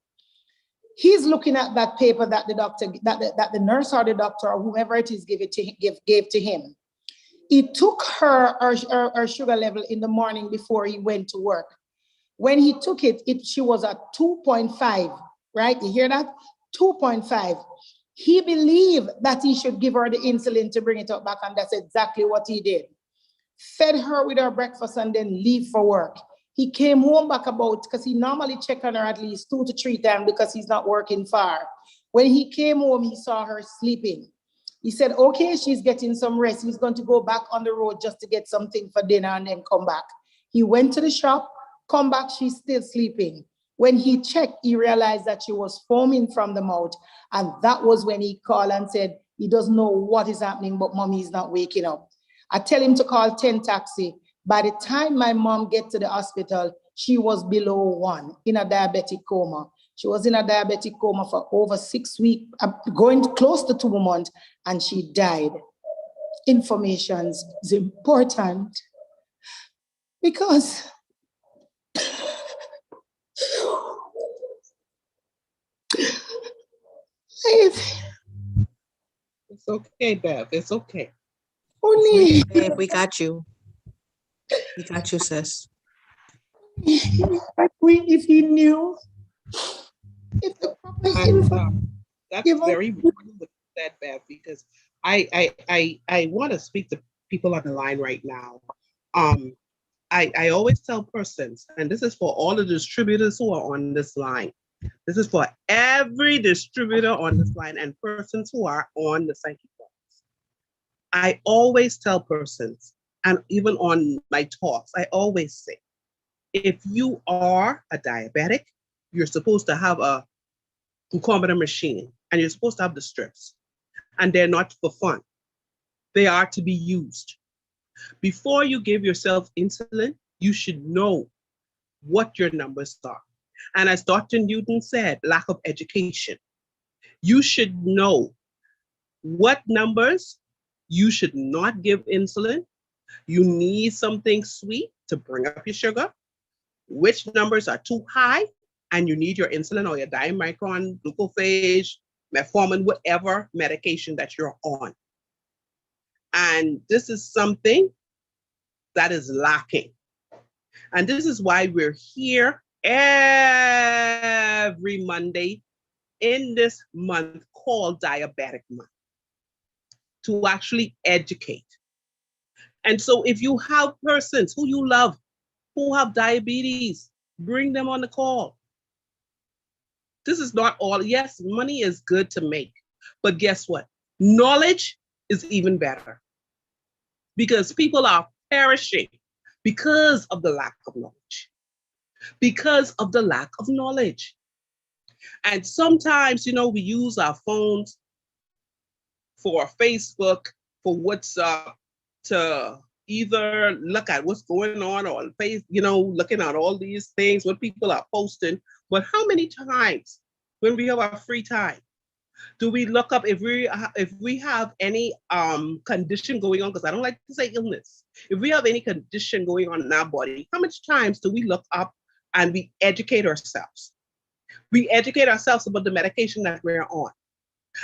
He's looking at that paper that the doctor, that the nurse or the doctor or whoever it is gave to him. He took her sugar level in the morning before he went to work. When he took it, she was at 2.5, right? You hear that? 2.5. He believed that he should give her the insulin to bring it up back, and that's exactly what he did. Fed her with her breakfast and then leave for work. He came home back because he normally check on her at least 2 to 3 times because he's not working far. When he came home, he saw her sleeping. He said, okay, she's getting some rest. He's going to go back on the road just to get something for dinner and then come back. He went to the shop, come back, she's still sleeping. When he checked, he realized that she was foaming from the mouth. And that was when he called and said, he doesn't know what is happening, but mommy is not waking up. I tell him to call 10 taxi. By the time my mom get to the hospital, she was below 1 in a diabetic coma. She was in a diabetic coma for over 6 weeks, going close to 2 months, and she died. Information is important because It's okay, Bev. It's okay. only Babe, we got you. We got you, sis. if he knew, if the proper information. That's very important what you said, Bev, because I want to speak to people on the line right now. I always tell persons, and this is for all the distributors who are on this line. This is for every distributor on this line and persons who are on the psychic calls. I always tell persons, and even on my talks, I always say, if you are a diabetic, you're supposed to have a concomitant machine, and you're supposed to have the strips, and they're not for fun. They are to be used. Before you give yourself insulin, you should know what your numbers are. And as Dr. Newton said, lack of education. You should know what numbers you should not give insulin. You need something sweet to bring up your sugar. Which numbers are too high and you need your insulin or your dimicron, glucophage, metformin, whatever medication that you're on. And this is something that is lacking. And this is why we're here every Monday in this month called Diabetic Month, to actually educate. And so if you have persons who you love who have diabetes, bring them on the call. This is not all. Yes, money is good to make, but guess what? Knowledge is even better, because people are perishing because of the lack of knowledge. Because of the lack of knowledge. And sometimes, we use our phones for Facebook, for WhatsApp, to either look at what's going on looking at all these things, what people are posting. But how many times when we have our free time, do we look up if we have any condition going on? Because I don't like to say illness. If we have any condition going on in our body, how much times do we look up and we educate ourselves? We educate ourselves about the medication that we're on.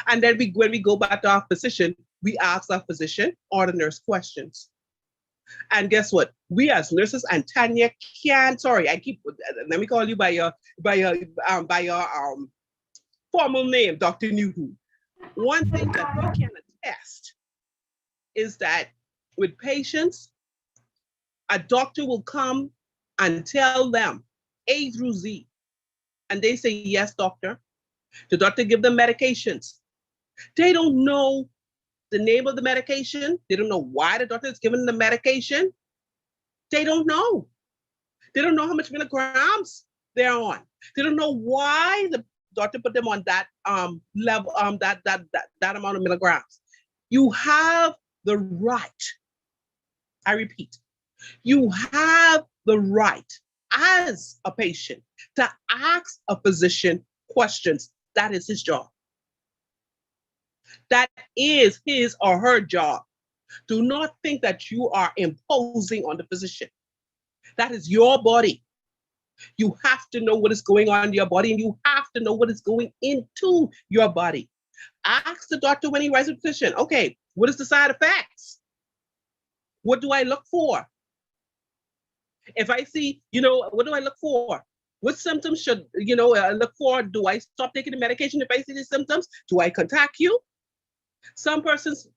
And then when we go back to our physician, we ask our physician or the nurse questions. And guess what? We as nurses, and Tanya let me call you by your formal name, Dr. Newton. One thing that we can attest is that with patients, a doctor will come and tell them A through Z, and they say, yes, doctor. The doctor give them medications. They don't know the name of the medication. They don't know why the doctor is giving the medication. They don't know. They don't know how much milligrams they're on. They don't know why the doctor put them on that level, that amount of milligrams. You have the right, I repeat, you have the right as a patient to ask a physician questions. That is his job. That is his or her job. Do not think that you are imposing on the physician. That is your body. You have to know what is going on in your body, and you have to know what is going into your body. Ask the doctor when he writes a petition, okay, what is the side effects? What do I look for? If I see, what do I look for? What symptoms should, I look for? Do I stop taking the medication if I see these symptoms? Do I contact you? Some persons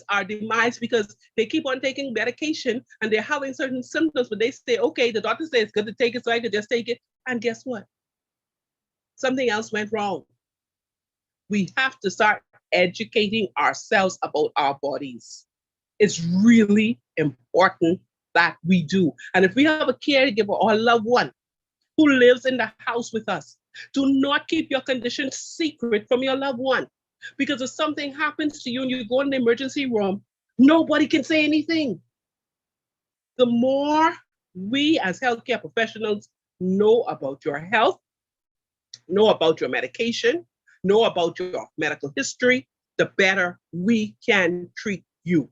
are demised because they keep on taking medication and they're having certain symptoms, but they say, okay, the doctor says it's good to take it, so I could just take it. And guess what? Something else went wrong. We have to start educating ourselves about our bodies. It's really important that we do. And if we have a caregiver or a loved one who lives in the house with us, do not keep your condition secret from your loved one. Because if something happens to you and you go in the emergency room, nobody can say anything. The more we as healthcare professionals know about your health, know about your medication, know about your medical history, the better we can treat you.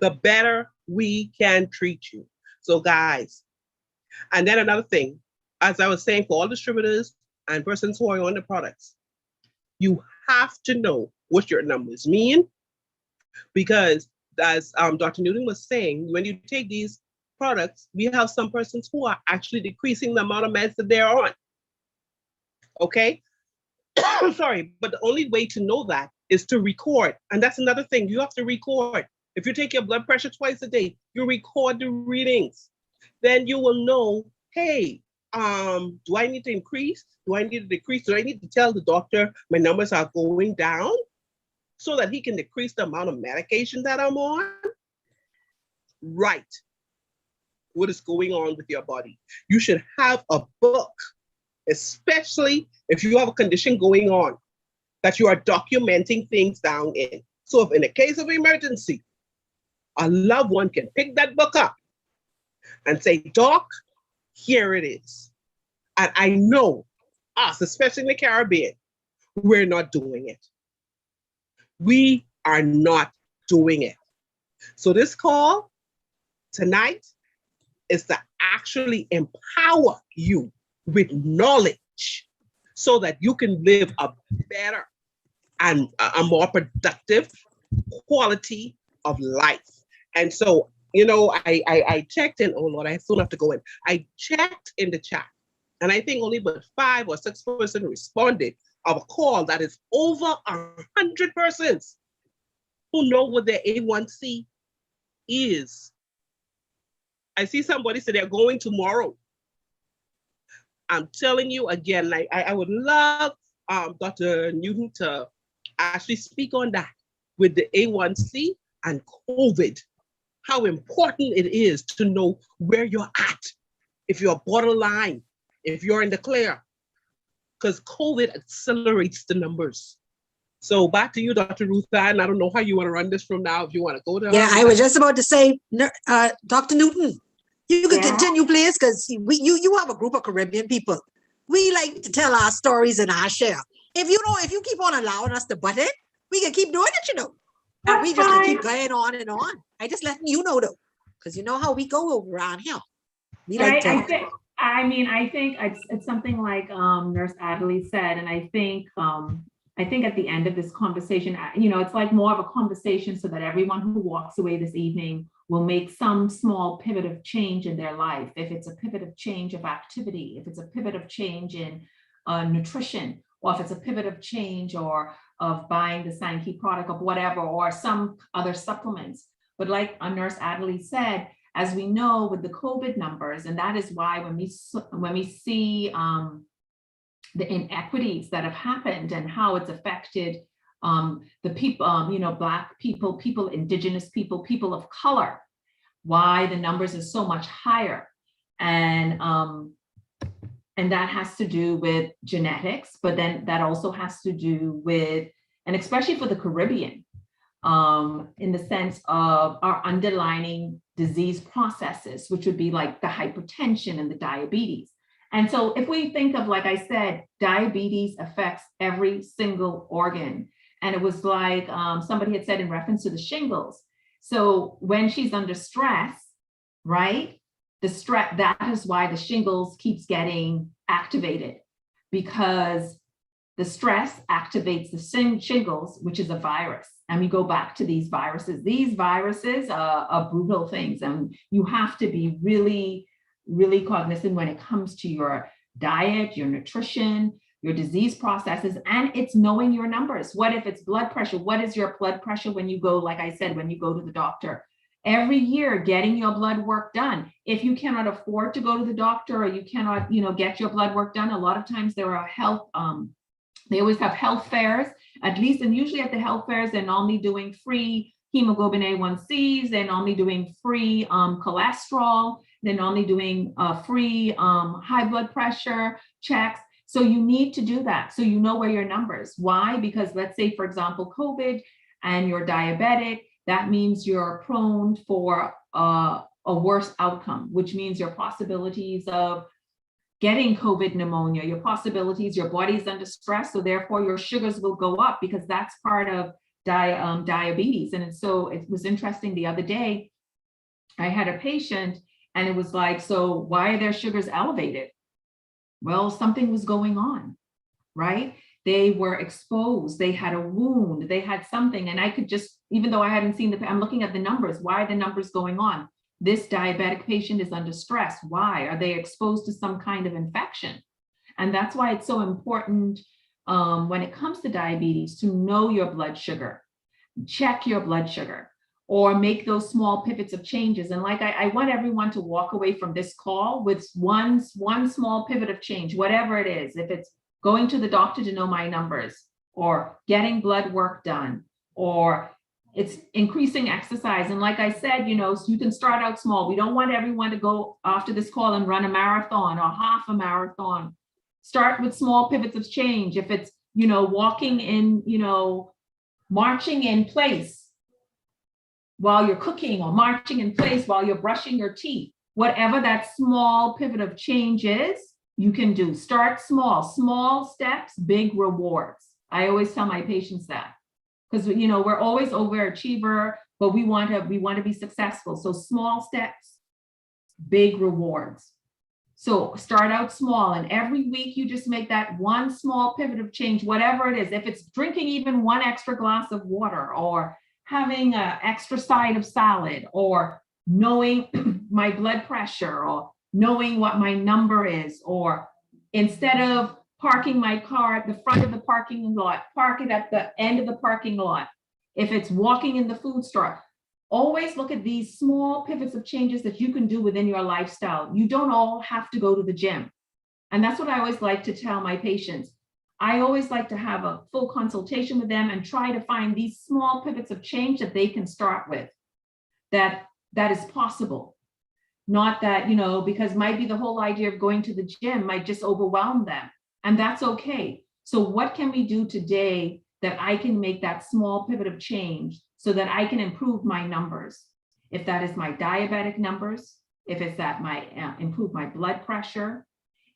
The better we can treat you. So guys, and then another thing, as I was saying, for all distributors and persons who are on the products, you have to know what your numbers mean, because as Dr. Newton was saying, when you take these products, we have some persons who are actually decreasing the amount of meds that they're on. Okay? Sorry, but the only way to know that is to record. And that's another thing, you have to record. If you take your blood pressure twice a day, you record the readings. Then you will know, hey, do I need to increase? Do I need to decrease? Do I need to tell the doctor my numbers are going down so that he can decrease the amount of medication that I'm on? Right. What is going on with your body? You should have a book, especially if you have a condition going on, that you are documenting things down in. So if in the case of emergency, a loved one can pick that book up and say, Doc, here it is. And I know us, especially in the Caribbean, we're not doing it. We are not doing it. So this call tonight is to actually empower you with knowledge so that you can live a better and a more productive quality of life. And so, you know, I checked in, oh Lord, I soon have to go in. I checked in the chat, and I think only but 5 or 6 persons responded of a call that is over 100 persons who know what their A1c is. I see somebody say they're going tomorrow. I'm telling you again, I would love Dr. Newton to actually speak on that with the A1c and COVID, how important it is to know where you're at, if you're borderline, if you're in the clear, because COVID accelerates the numbers. So back to you, Dr. Ruth Ann. I don't know how you want to run this from now, if you want to go to her. Yeah, I was just about to say, Dr. Newton, you could continue, please, because you have a group of Caribbean people. We like to tell our stories and our share. If you keep on allowing us to butt it, we can keep doing it, you know. And we just can keep going on and on. I just letting you know though, because you know how we go over around here. We like I think it's something like Nurse Adelaide said, and I think at the end of this conversation, you know, it's like more of a conversation so that everyone who walks away this evening will make some small pivot of change in their life. If it's a pivot of change of activity, if it's a pivot of change in nutrition, or if it's a pivot of change or of buying the Sankey product or whatever, or some other supplements. But like Nurse Adelaide said, as we know with the COVID numbers, and that is why when we see the inequities that have happened and how it's affected the people, you know, Black people, Indigenous people, people of color, why the numbers are so much higher. And that has to do with genetics, but then that also has to do with, and especially for the Caribbean, in the sense of our underlying disease processes, which would be like the hypertension and the diabetes. And so if we think of, like I said, diabetes affects every single organ. And it was like somebody had said in reference to the shingles. So when she's under stress, right? The stress, that is why the shingles keeps getting activated, because the stress activates the shingles, which is a virus. And we go back to these viruses. These viruses are brutal things. And you have to be really, really cognizant when it comes to your diet, your nutrition, your disease processes, and it's knowing your numbers. What if it's blood pressure? What is your blood pressure when you go, like I said, when you go to the doctor? Every year, getting your blood work done. If you cannot afford to go to the doctor, or you cannot, you know, get your blood work done, a lot of times there are health, they always have health fairs, at least, and usually at the health fairs, they're normally doing free hemoglobin A1Cs. They're normally doing free cholesterol. They're normally doing free high blood pressure checks. So you need to do that. So you know where your numbers. Why? Because let's say, for example, COVID and you're diabetic, that means you're prone for a worse outcome, which means your possibilities of getting COVID pneumonia, your possibilities, your body's under stress. So therefore your sugars will go up because that's part of diabetes. And so it was interesting the other day, I had a patient and it was like, so why are their sugars elevated? Well, something was going on, right? They were exposed, they had a wound, they had something. And I could just, even though I hadn't seen I'm looking at the numbers. Why are the numbers going on? This diabetic patient is under stress. Why? Are they exposed to some kind of infection? And that's why it's so important when it comes to diabetes to know your blood sugar, check your blood sugar, or make those small pivots of changes. And like I want everyone to walk away from this call with one small pivot of change, whatever it is. If it's going to the doctor to know my numbers, or getting blood work done, or it's increasing exercise. And like I said, you know, so you can start out small. We don't want everyone to go after this call and run a marathon or half a marathon. Start with small pivots of change. If it's, you know, walking in, you know, marching in place while you're cooking, or marching in place while you're brushing your teeth, whatever that small pivot of change is, you can do. Start small steps, big rewards. I always tell my patients that. Because, you know, we're always overachiever, but we want to be successful. So small steps, big rewards. So start out small, and every week you just make that one small pivot of change, whatever it is. If it's drinking even one extra glass of water, or having an extra side of salad, or knowing my blood pressure, or knowing what my number is, or instead of parking my car at the front of the parking lot, park it at the end of the parking lot. If it's walking in the food store, always look at these small pivots of changes that you can do within your lifestyle. You don't all have to go to the gym. And that's what I always like to tell my patients. I always like to have a full consultation with them and try to find these small pivots of change that they can start with, that is possible. Not that, you know, because might be the whole idea of going to the gym might just overwhelm them. And that's okay. So what can we do today that I can make that small pivot of change so that I can improve my numbers? If that is my diabetic numbers, if it's that my improve my blood pressure,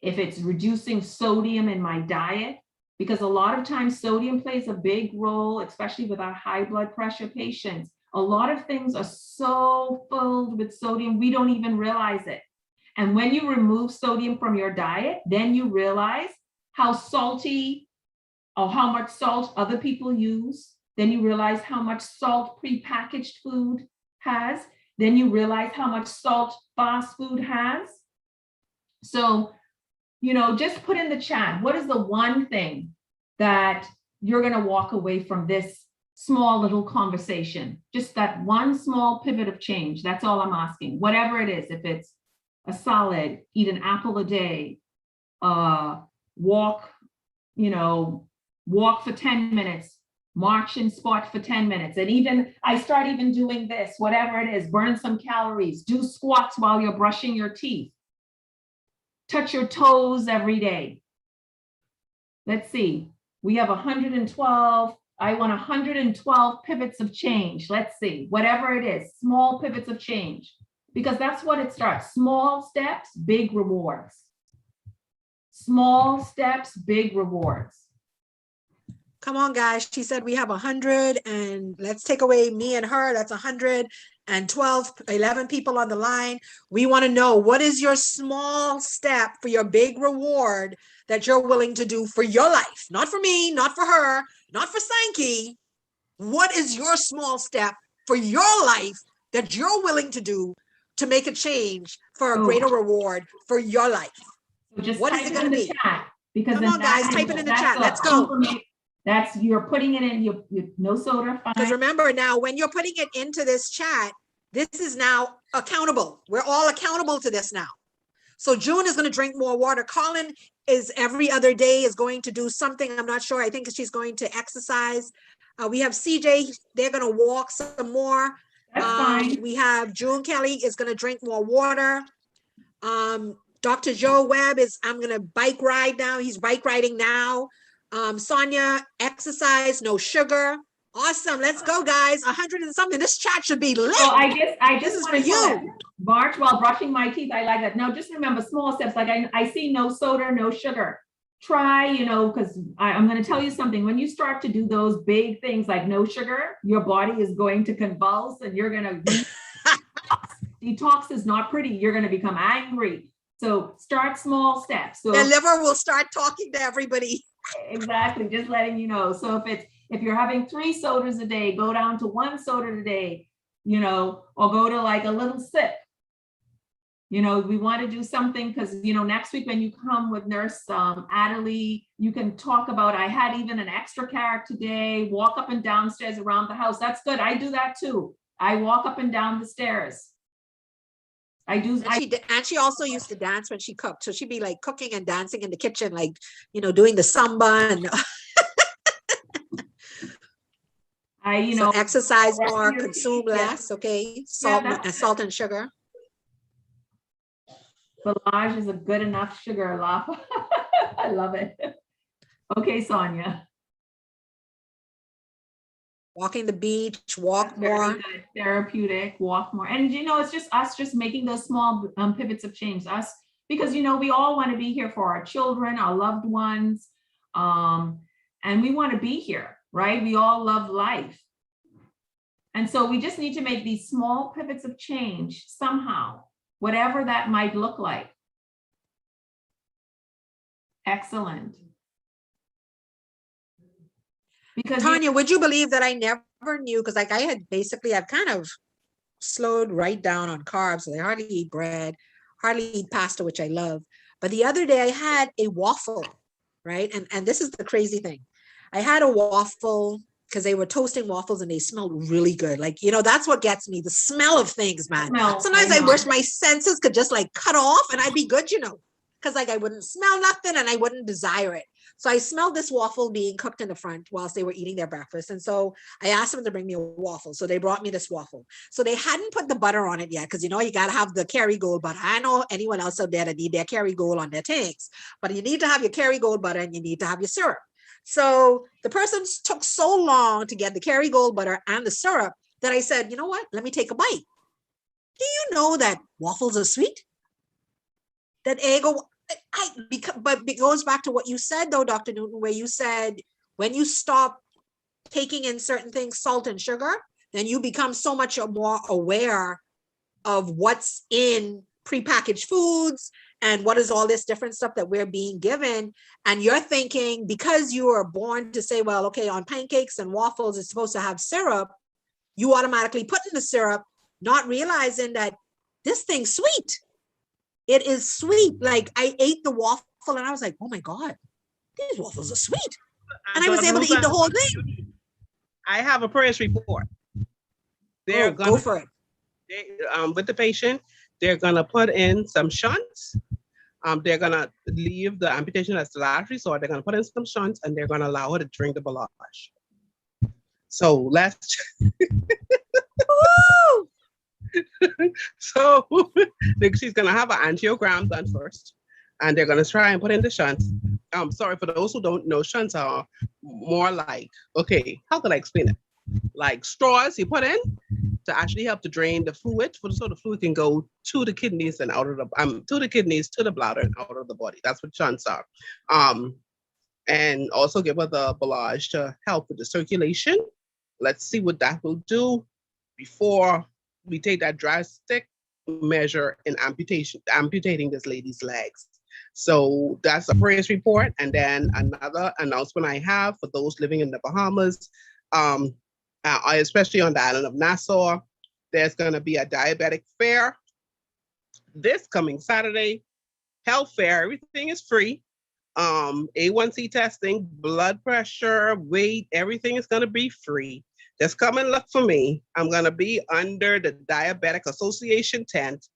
if it's reducing sodium in my diet, because a lot of times sodium plays a big role, especially with our high blood pressure patients. A lot of things are so filled with sodium, we don't even realize it. And when you remove sodium from your diet, then you realize how salty or how much salt other people use. Then you realize how much salt prepackaged food has. Then you realize how much salt fast food has. So, you know, just put in the chat, what is the one thing that you're going to walk away from this small little conversation? Just that one small pivot of change. That's all I'm asking. Whatever it is, if it's a salad, eat an apple a day, walk, you know, walk for 10 minutes, march and spot for 10 minutes. And even I start even doing this, whatever it is, burn some calories, do squats while you're brushing your teeth, touch your toes every day. Let's see, we have 112. I want 112 pivots of change. Let's see, whatever it is, small pivots of change, because that's what it starts. Small steps, big rewards. Small steps, big rewards. Come on, guys. She said we have 100, and let's take away me and her. That's 112, 11 people on the line. We want to know, what is your small step for your big reward that you're willing to do for your life? Not for me, not for her, not for Sankey. What is your small step for your life that you're willing to do to make a change for a greater reward for your life? So just what is it going to be? Because come on, guys, type it in the chat. Let's go. That's, you're putting it in, you no soda. Because remember now, when you're putting it into this chat, this is now accountable. We're all accountable to this now. So June is going to drink more water. Colin is every other day is going to do something. I'm not sure. I think she's going to exercise. We have CJ, they're gonna walk some more. That's fine. We have June Kelly is gonna drink more water. Dr. Joe Webb is, I'm gonna bike ride now. He's bike riding now. Sonia, exercise, no sugar. Awesome. Let's go, guys. 100 and something. This chat should be lit. So I This just is want for to tell you. March while brushing my teeth. I like that. Now, just remember small steps. Like I see no soda, no sugar. Try, because I'm going to tell you something. When you start to do those big things like no sugar, your body is going to convulse and you're going to detox. Detox is not pretty. You're going to become angry. So start small steps. So The liver will start talking to everybody. exactly, just letting you know. So if you're having 3 sodas a day, go down to 1 soda a day, or go to like a little sip. We want to do something because, next week when you come with Nurse Adelie, you can talk about, I had even an extra carrot today, walk up and downstairs around the house. That's good. I do that too. I walk up and down the stairs. I do. And she also used to dance when she cooked. So she'd be like cooking and dancing in the kitchen, like, doing the samba and so exercise more, consume less, okay? Salt and sugar. Filage is a good enough sugar, Lapa. I love it. Okay, Sonia. Walking the beach, walk Very more. good. Therapeutic, walk more. And it's just us just making those small pivots of change. Because we all want to be here for our children, our loved ones. And we want to be here, right? We all love life. And so we just need to make these small pivots of change somehow, whatever that might look like. Excellent. Because Tanya, would you believe that I never knew, because like I've kind of slowed right down on carbs. So I hardly eat bread, hardly eat pasta, which I love. But the other day I had a waffle, right? And this is the crazy thing. I had a waffle because they were toasting waffles and they smelled really good. Like, that's what gets me, the smell of things, man. Sometimes I wish my senses could just like cut off and I'd be good, because like I wouldn't smell nothing and I wouldn't desire it. So I smelled this waffle being cooked in the front whilst they were eating their breakfast. And so I asked them to bring me a waffle. So they brought me this waffle. So they hadn't put the butter on it yet because, you got to have the Kerrygold butter. I know anyone else out there that need their Kerrygold on their tanks, but you need to have your Kerrygold butter and you need to have your syrup. So the person took so long to get the Kerrygold butter and the syrup that I said, you know what? Let me take a bite. Do you know that waffles are sweet? That but it goes back to what you said though, Dr. Newton, where you said when you stop taking in certain things, salt and sugar, then you become so much more aware of what's in prepackaged foods and what is all this different stuff that we're being given. And you're thinking, because you are born to say, well, okay, on pancakes and waffles, it's supposed to have syrup, you automatically put in the syrup, not realizing that this thing's sweet. It is sweet. Like I ate the waffle and I was like, oh my God, these waffles are sweet. And I was able to eat the whole thing. I have a press report. Go for it. With the patient, they're gonna put in some shunts. They're gonna leave the amputation as the last resort. They're gonna put in some shunts and they're gonna allow her to drink the Blurriness. So let's. So she's gonna have an angiogram done first, and they're gonna try and put in the shunts. Sorry for those who don't know, shunts are more like, okay, how can I explain it? Like straws you put in to actually help to drain the fluid, so the fluid can go to the kidneys and out of the to the bladder and out of the body. That's what shunts are. And also give her the Blurriness to help with the circulation. Let's see what that will do before we take that drastic measure in amputating this lady's legs. So that's a progress report. And then another announcement I have for those living in the Bahamas, especially on the island of Nassau, there's going to be a diabetic fair this coming Saturday. Health fair, everything is free. A1c testing, blood pressure, weight, everything is going to be free. Just come and look for me. I'm going to be under the Diabetic Association tent,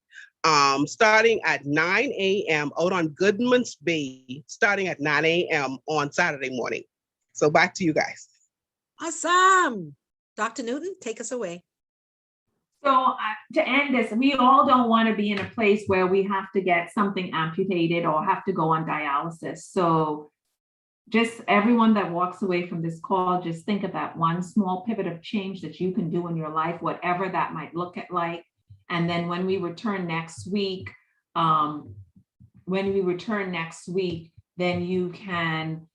starting at 9 a.m. out on Goodman's Bay, starting at 9 a.m. on Saturday morning. So back to you guys. Awesome. Dr. Newton, take us away. So to end this, we all don't want to be in a place where we have to get something amputated or have to go on dialysis. So just everyone that walks away from this call, just think of that one small pivot of change that you can do in your life, whatever that might look like. And then when we return next week, then you can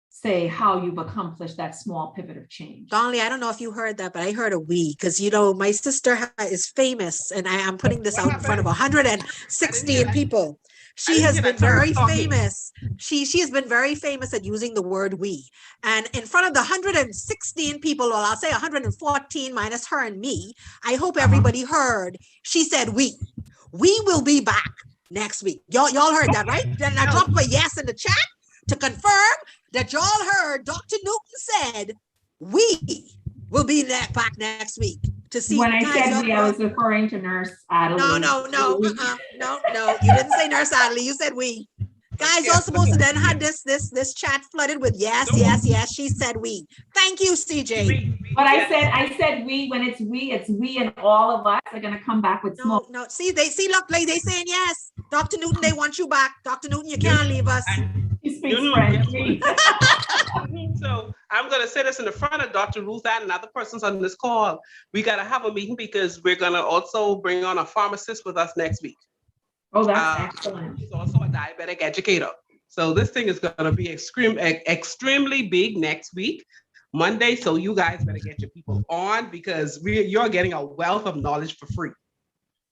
say how you've accomplished that small pivot of change. Donnelly, I don't know if you heard that, but I heard a we, because my sister is famous, and I'm putting this out in front of 116 people. She has been very famous. She has been very famous at using the word we. And in front of the 116 people, well, I'll say 114 minus her and me, I hope everybody heard, she said we. We will be back next week. Y'all heard that, right? Then I drop a yes in the chat to confirm that y'all heard Dr. Newton said we will be back next week to see. When I said we, I was referring to Nurse Adley. No, you didn't say Nurse Adley, you said we. Guys, you're supposed to then have this chat flooded with yes. She said we. Thank you, CJ. But I said we. When it's we, and all of us are gonna come back with smoke. No. Look, like they saying yes. Dr. Newton, they want you back. Dr. Newton, you can't leave us. He speaks French. So I'm going to say this in the front of Dr. Ruth and other persons on this call. We got to have a meeting because we're going to also bring on a pharmacist with us next week. Oh, that's excellent. He's also a diabetic educator. So this thing is going to be extremely big next week, Monday. So you guys better get your people on because you're getting a wealth of knowledge for free.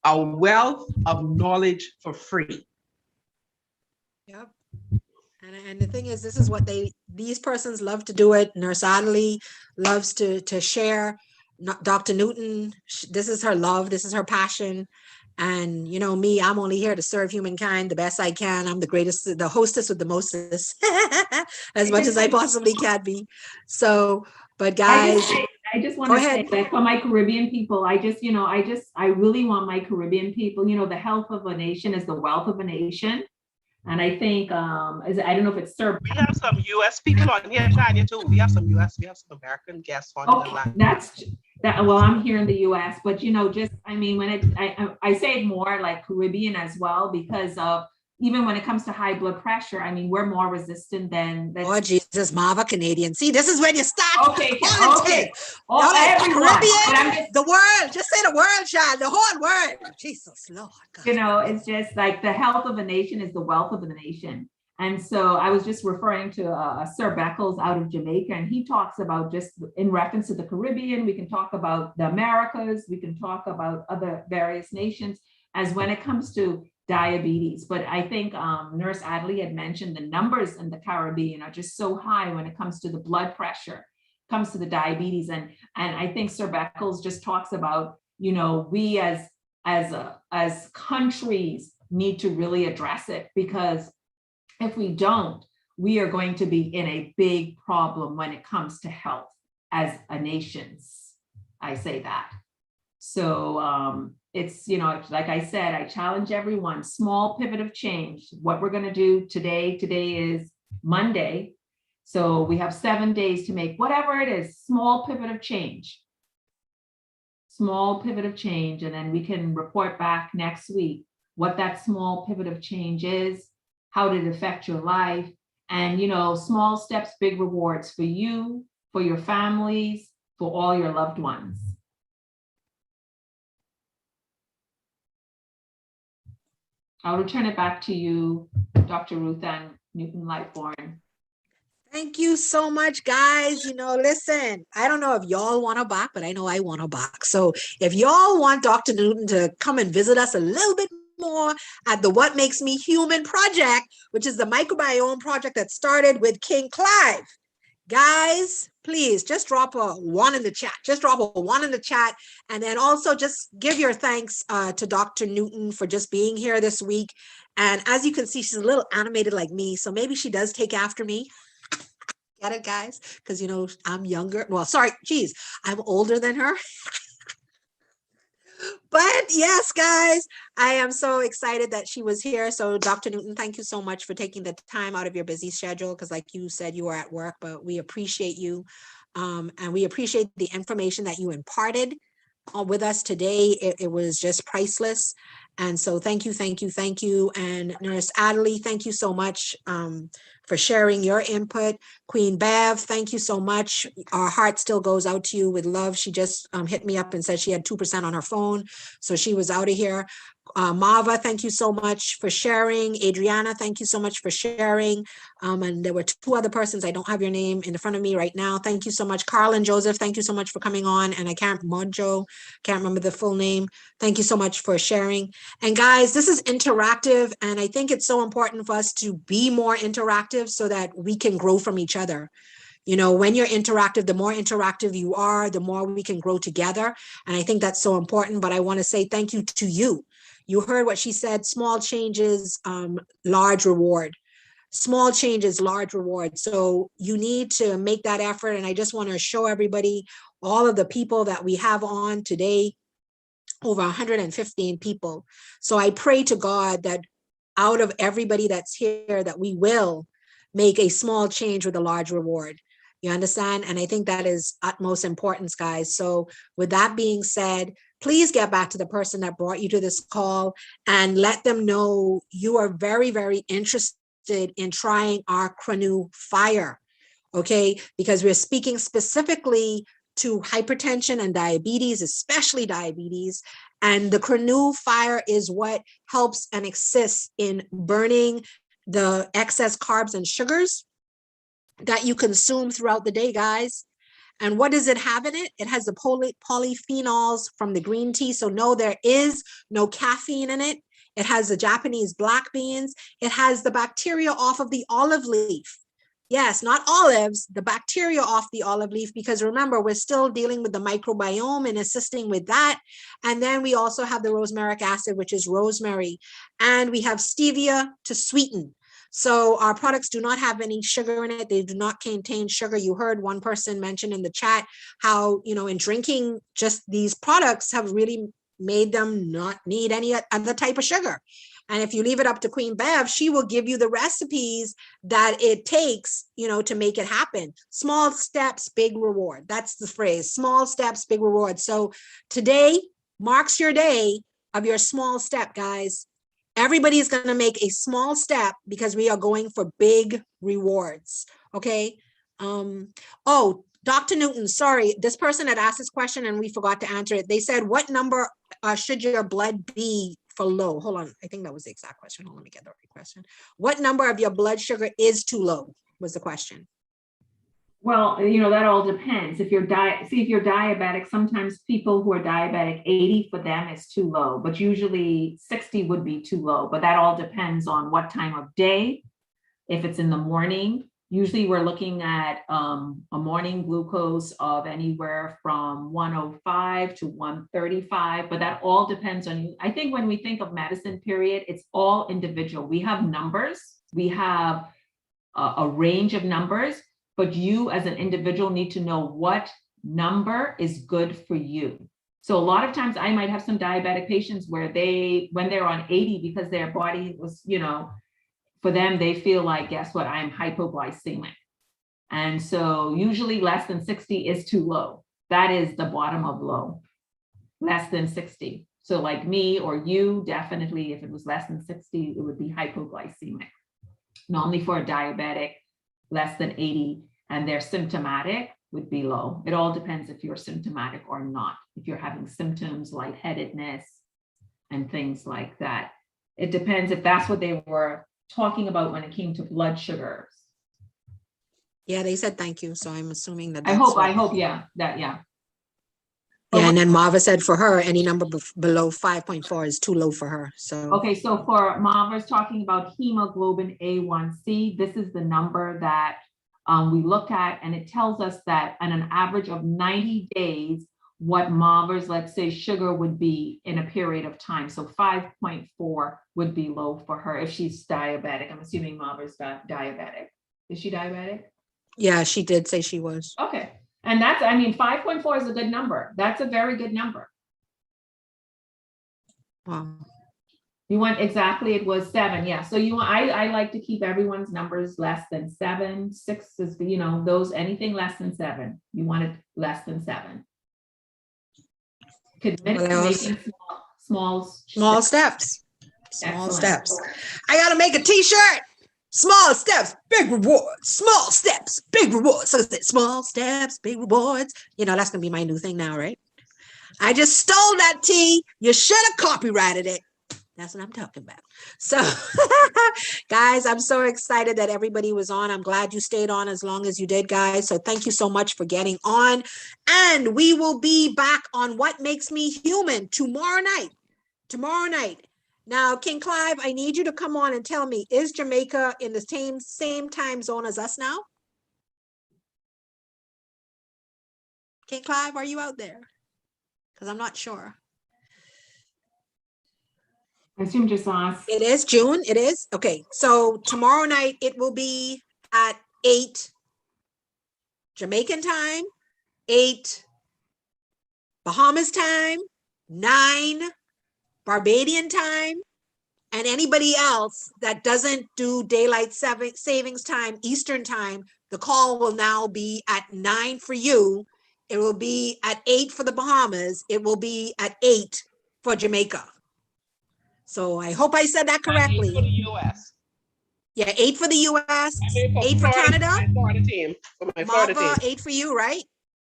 A wealth of knowledge for free. Yep. And the thing is, this is what these persons love to do it. Nurse Adley loves to share. Dr. Newton, this is her love. This is her passion. And me, I'm only here to serve humankind the best I can. I'm the greatest, the hostess with the mostest, as much as I possibly can be. So, but guys, I just want to say that for my Caribbean people, I really want my Caribbean people, the health of a nation is the wealth of a nation. And I think, I don't know if it's served. We have some U.S. people on here, Tanya, too. We have some some American guests on the line. Well, I'm here in the U.S., but, when I say it more like Caribbean as well, because of, even when it comes to high blood pressure, we're more resistant than. Oh, Jesus, Marva Canadian. See, this is when you start. Okay. Caribbean, the world. Just say the world, child. The whole world. Jesus, Lord God. It's just like the health of a nation is the wealth of the nation. And so I was just referring to Sir Beckles out of Jamaica, and he talks about, just in reference to the Caribbean, we can talk about the Americas, we can talk about other various nations, as when it comes to diabetes. But I think Nurse Adley had mentioned the numbers in the Caribbean are just so high when it comes to the blood pressure, comes to the diabetes. And I think Sir Beckles just talks about, we as countries need to really address it, because if we don't, we are going to be in a big problem when it comes to health as a nation. I say that. So it's, like I said, I challenge everyone, small pivot of change. What we're going to do today is Monday. So we have 7 days to make whatever it is, small pivot of change. Small pivot of change. And then we can report back next week what that small pivot of change is, how did it affect your life, and, small steps, big rewards for you, for your families, for all your loved ones. I'll return it back to you, Dr. Ruth Ann Newton Lightbourne. Thank you so much, guys. Listen, I don't know if y'all want a box, but I know I want a box. So if y'all want Dr. Newton to come and visit us a little bit more at the What Makes Me Human project, which is the microbiome project that started with King Clive. Guys, please just drop a 1 in the chat. Just drop a 1 in the chat. And then also just give your thanks to Dr. Newton for just being here this week. And as you can see, she's a little animated like me. So maybe she does take after me. Get it, guys? Because, I'm younger. Well, sorry, geez, I'm older than her. But yes, guys, I am so excited that she was here. So Dr. Newton, thank you so much for taking the time out of your busy schedule, because like you said, you are at work, but we appreciate you. And we appreciate the information that you imparted with us today. It was just priceless. And so thank you, thank you, thank you. And Nurse Adderley, thank you so much for sharing your input. Queen Bev, thank you so much. Our heart still goes out to you with love. She just hit me up and said she had 2% on her phone, so she was out of here. Mava, thank you so much for sharing. Adriana, thank you so much for sharing. And there were 2 other persons. I don't have your name in front of me right now. Thank you so much. Carl and Joseph, thank you so much for coming on. And I can't remember the full name. Thank you so much for sharing. And guys, this is interactive. And I think it's so important for us to be more interactive so that we can grow from each other. You know, when you're interactive, the more interactive you are, the more we can grow together. And I think that's so important. But I want to say thank you to you. You heard what she said, small changes, large reward. Small changes, large reward. So you need to make that effort. And I just want to show everybody all of the people that we have on today, over 115 people. So I pray to God that out of everybody that's here, that we will make a small change with a large reward. You understand? And I think that is utmost importance, guys. So with that being said, please get back to the person that brought you to this call and let them know you are very, very interested in trying our Cranu Fire, okay? Because we're speaking specifically to hypertension and diabetes, especially diabetes. And the Cranu Fire is what helps and assists in burning the excess carbs and sugars that you consume throughout the day, guys. And what does it have in it? It has the polyphenols from the green tea. So no, there is no caffeine in it. It has the Japanese black beans. It has the bacteria off of the olive leaf. Yes, not olives, the bacteria off the olive leaf, because remember, we're still dealing with the microbiome and assisting with that. And then we also have the rosmaric acid, which is rosemary. And we have stevia to sweeten. So our products do not have any sugar in it. They do not contain sugar. You heard one person mention in the chat how, you know, in drinking just these products have really made them not need any other type of sugar. And if you leave it up to Queen Bev, she will give you the recipes that it takes, you know, to make it happen. Small steps, big reward. That's the phrase, small steps, big reward. So today marks your day of your small step, guys. Everybody's going to make a small step because we are going for big rewards. Okay. Oh, Dr. Newton, sorry, this person had asked this question and we forgot to answer it. They said, what number should your blood be for low? Hold on. I think that was the exact question. Hold on, let me get the right question. What number of your blood sugar is too low was the question. Well, you know, that all depends. If you're diabetic, sometimes people who are diabetic, 80 for them is too low, but usually 60 would be too low. But that all depends on what time of day. If it's in the morning, usually we're looking at a morning glucose of anywhere from 105 to 135, but that all depends on you. I think when we think of medicine, period, it's all individual. We have numbers, we have a range of numbers, but you as an individual need to know what number is good for you. So a lot of times I might have some diabetic patients where when they're on 80 because their body was, you know, for them, they feel like, guess what, I'm hypoglycemic. And so usually less than 60 is too low. That is the bottom of low, less than 60. So like me or you, definitely if it was less than 60, it would be hypoglycemic. Normally for a diabetic, less than 80 and they're symptomatic would be low. It all depends if you're symptomatic or not. If you're having symptoms, lightheadedness and things like that. It depends if that's what they were talking about when it came to blood sugars. Yeah, they said thank you. So I'm assuming that I hope, yeah. Yeah, and then Marva said for her, any number below 5.4 is too low for her. So okay, so for Marva's talking about hemoglobin A1c, this is the number that we look at, and it tells us that on an average of 90 days, what Marva's, let's say, sugar would be in a period of time. So 5.4 would be low for her if she's diabetic. I'm assuming Marva's diabetic. Is she diabetic? yeah, she did say she was. Okay. And that's, I mean, 5.4 is a good number. That's a very good number. Wow. You want exactly, it was 7. Yeah. So you want, I like to keep everyone's numbers less than 7. 6 is, you know, those, anything less than 7. You want it less than 7. Commit What to else? making small steps. Small Excellent. steps. I gotta make a t-shirt. Small steps, big rewards. Small steps, big rewards. So it's small steps, big rewards. You know, that's gonna be my new thing now, right? I just stole that T. You should have copyrighted it. That's what I'm talking about. So, guys, I'm so excited that everybody was on. I'm glad you stayed on as long as you did, guys. So thank you so much for getting on. And we will be back on What Makes Me Human tomorrow night. Tomorrow night. Now, King Clive, I need you to come on and tell me, is Jamaica in the same time zone as us now? King Clive, are you out there? Because I'm not sure. I assume just us. It is June. It is. Okay. So tomorrow night, it will be at 8 Jamaican time, 8 Bahamas time, 9 Barbadian time, and anybody else that doesn't do daylight savings time, Eastern time, the call will now be at 9 for you. It will be at 8 for the Bahamas. It will be at 8 for Jamaica. So I hope I said that correctly. 8 for the US. Yeah, 8 for the US, I mean, 8 for Florida, Canada. my Florida team. For my Florida Marva, team. 8 for you, right?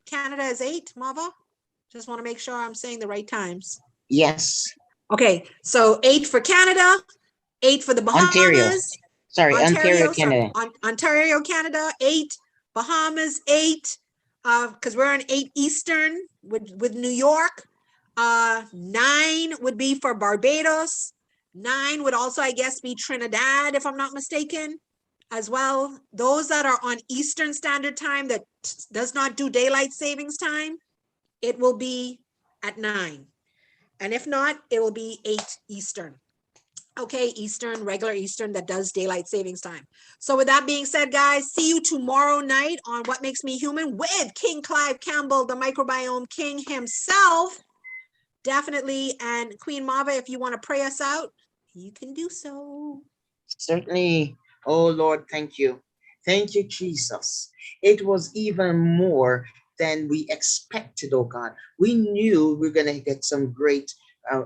Canada is 8, Marva? Just want to make sure I'm saying the right times. Yes. Okay, so 8 for Canada, 8 for the Bahamas. Ontario. Sorry, Ontario, Canada. Ontario, Canada, 8. Bahamas, 8. Because we're on 8 Eastern with New York. 9 would be for Barbados. 9 would also, I guess, be Trinidad, if I'm not mistaken, as well. Those that are on Eastern Standard Time that does not do daylight savings time, it will be at 9. And if not, it will be 8 Eastern. Okay, Eastern, regular Eastern that does daylight savings time. So with that being said, guys, see you tomorrow night on What Makes Me Human with King Clive Campbell, the microbiome king himself. Definitely. And Queen Mava, if you want to pray us out, you can do so. Certainly. Oh, Lord, thank you. Thank you, Jesus. It was even more than we expected, oh God. We knew we were going to get some great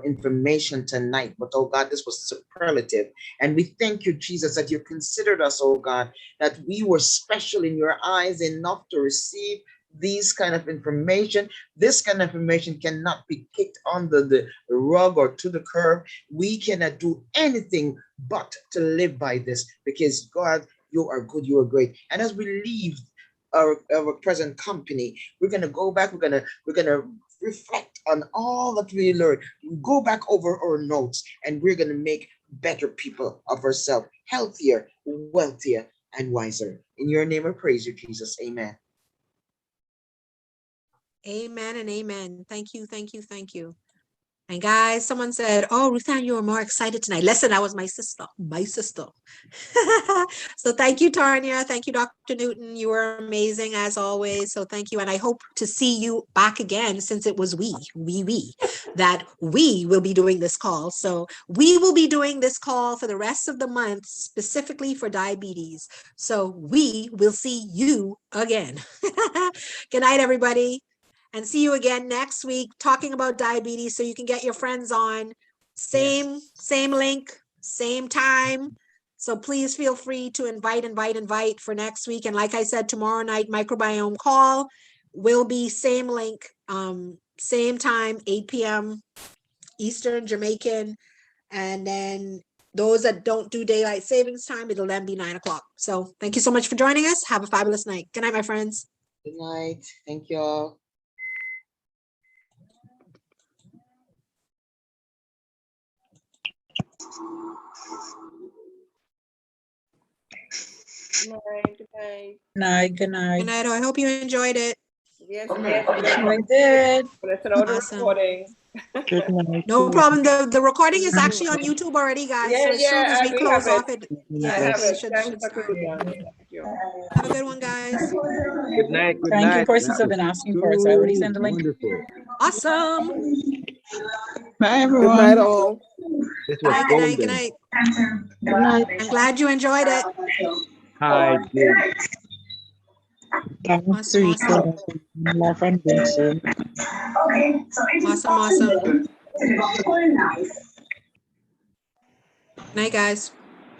information tonight, but oh God, this was superlative. And we thank you, Jesus, that you considered us, oh God, that we were special in your eyes enough to receive these kind of information. This kind of information cannot be kicked under the rug or to the curb. We cannot do anything but to live by this, because God, you are good, you are great. And as we leave our present company, we're gonna go back, we're gonna reflect on all that we learned, go back over our notes, and we're gonna make better people of ourselves, healthier, wealthier, and wiser. In your name I praise you, Jesus. Amen. Amen and amen. Thank you, thank you, thank you. And guys, someone said, oh, Ruthann, you were more excited tonight. Listen, that was my sister, So thank you, Tanya. Thank you, Dr. Newton. You were amazing as always. So thank you. And I hope to see you back again, since it was that we will be doing this call. So we will be doing this call for the rest of the month, specifically for diabetes. So we will see you again. Good night, everybody. And see you again next week talking about diabetes, so you can get your friends on. Same link, same time. So please feel free to invite for next week. And like I said, tomorrow night, microbiome call will be same link, same time, 8 p.m. Eastern, Jamaican. And then those that don't do daylight savings time, it'll then be 9 o'clock. So thank you so much for joining us. Have a fabulous night. Good night, my friends. Good night. Thank you all. Good night. Good night. Night, good night. Good night. I hope you enjoyed it. Yes, I did. Awesome. Good night. No problem. The recording is actually on YouTube already, guys. So as soon as we close off it, should start. Have a good one, guys. Good night. Good Thank you, night. persons have been asking for it. So I already sent the link. Wonderful. Awesome. Bye, Good everyone. night, all. This Good was night, good night, good golden. night. Good night. I'm glad you enjoyed it. Hi, did. Thanks, Awesome, Rita. awesome. Love and Vincent. Awesome, awesome. Good night, guys.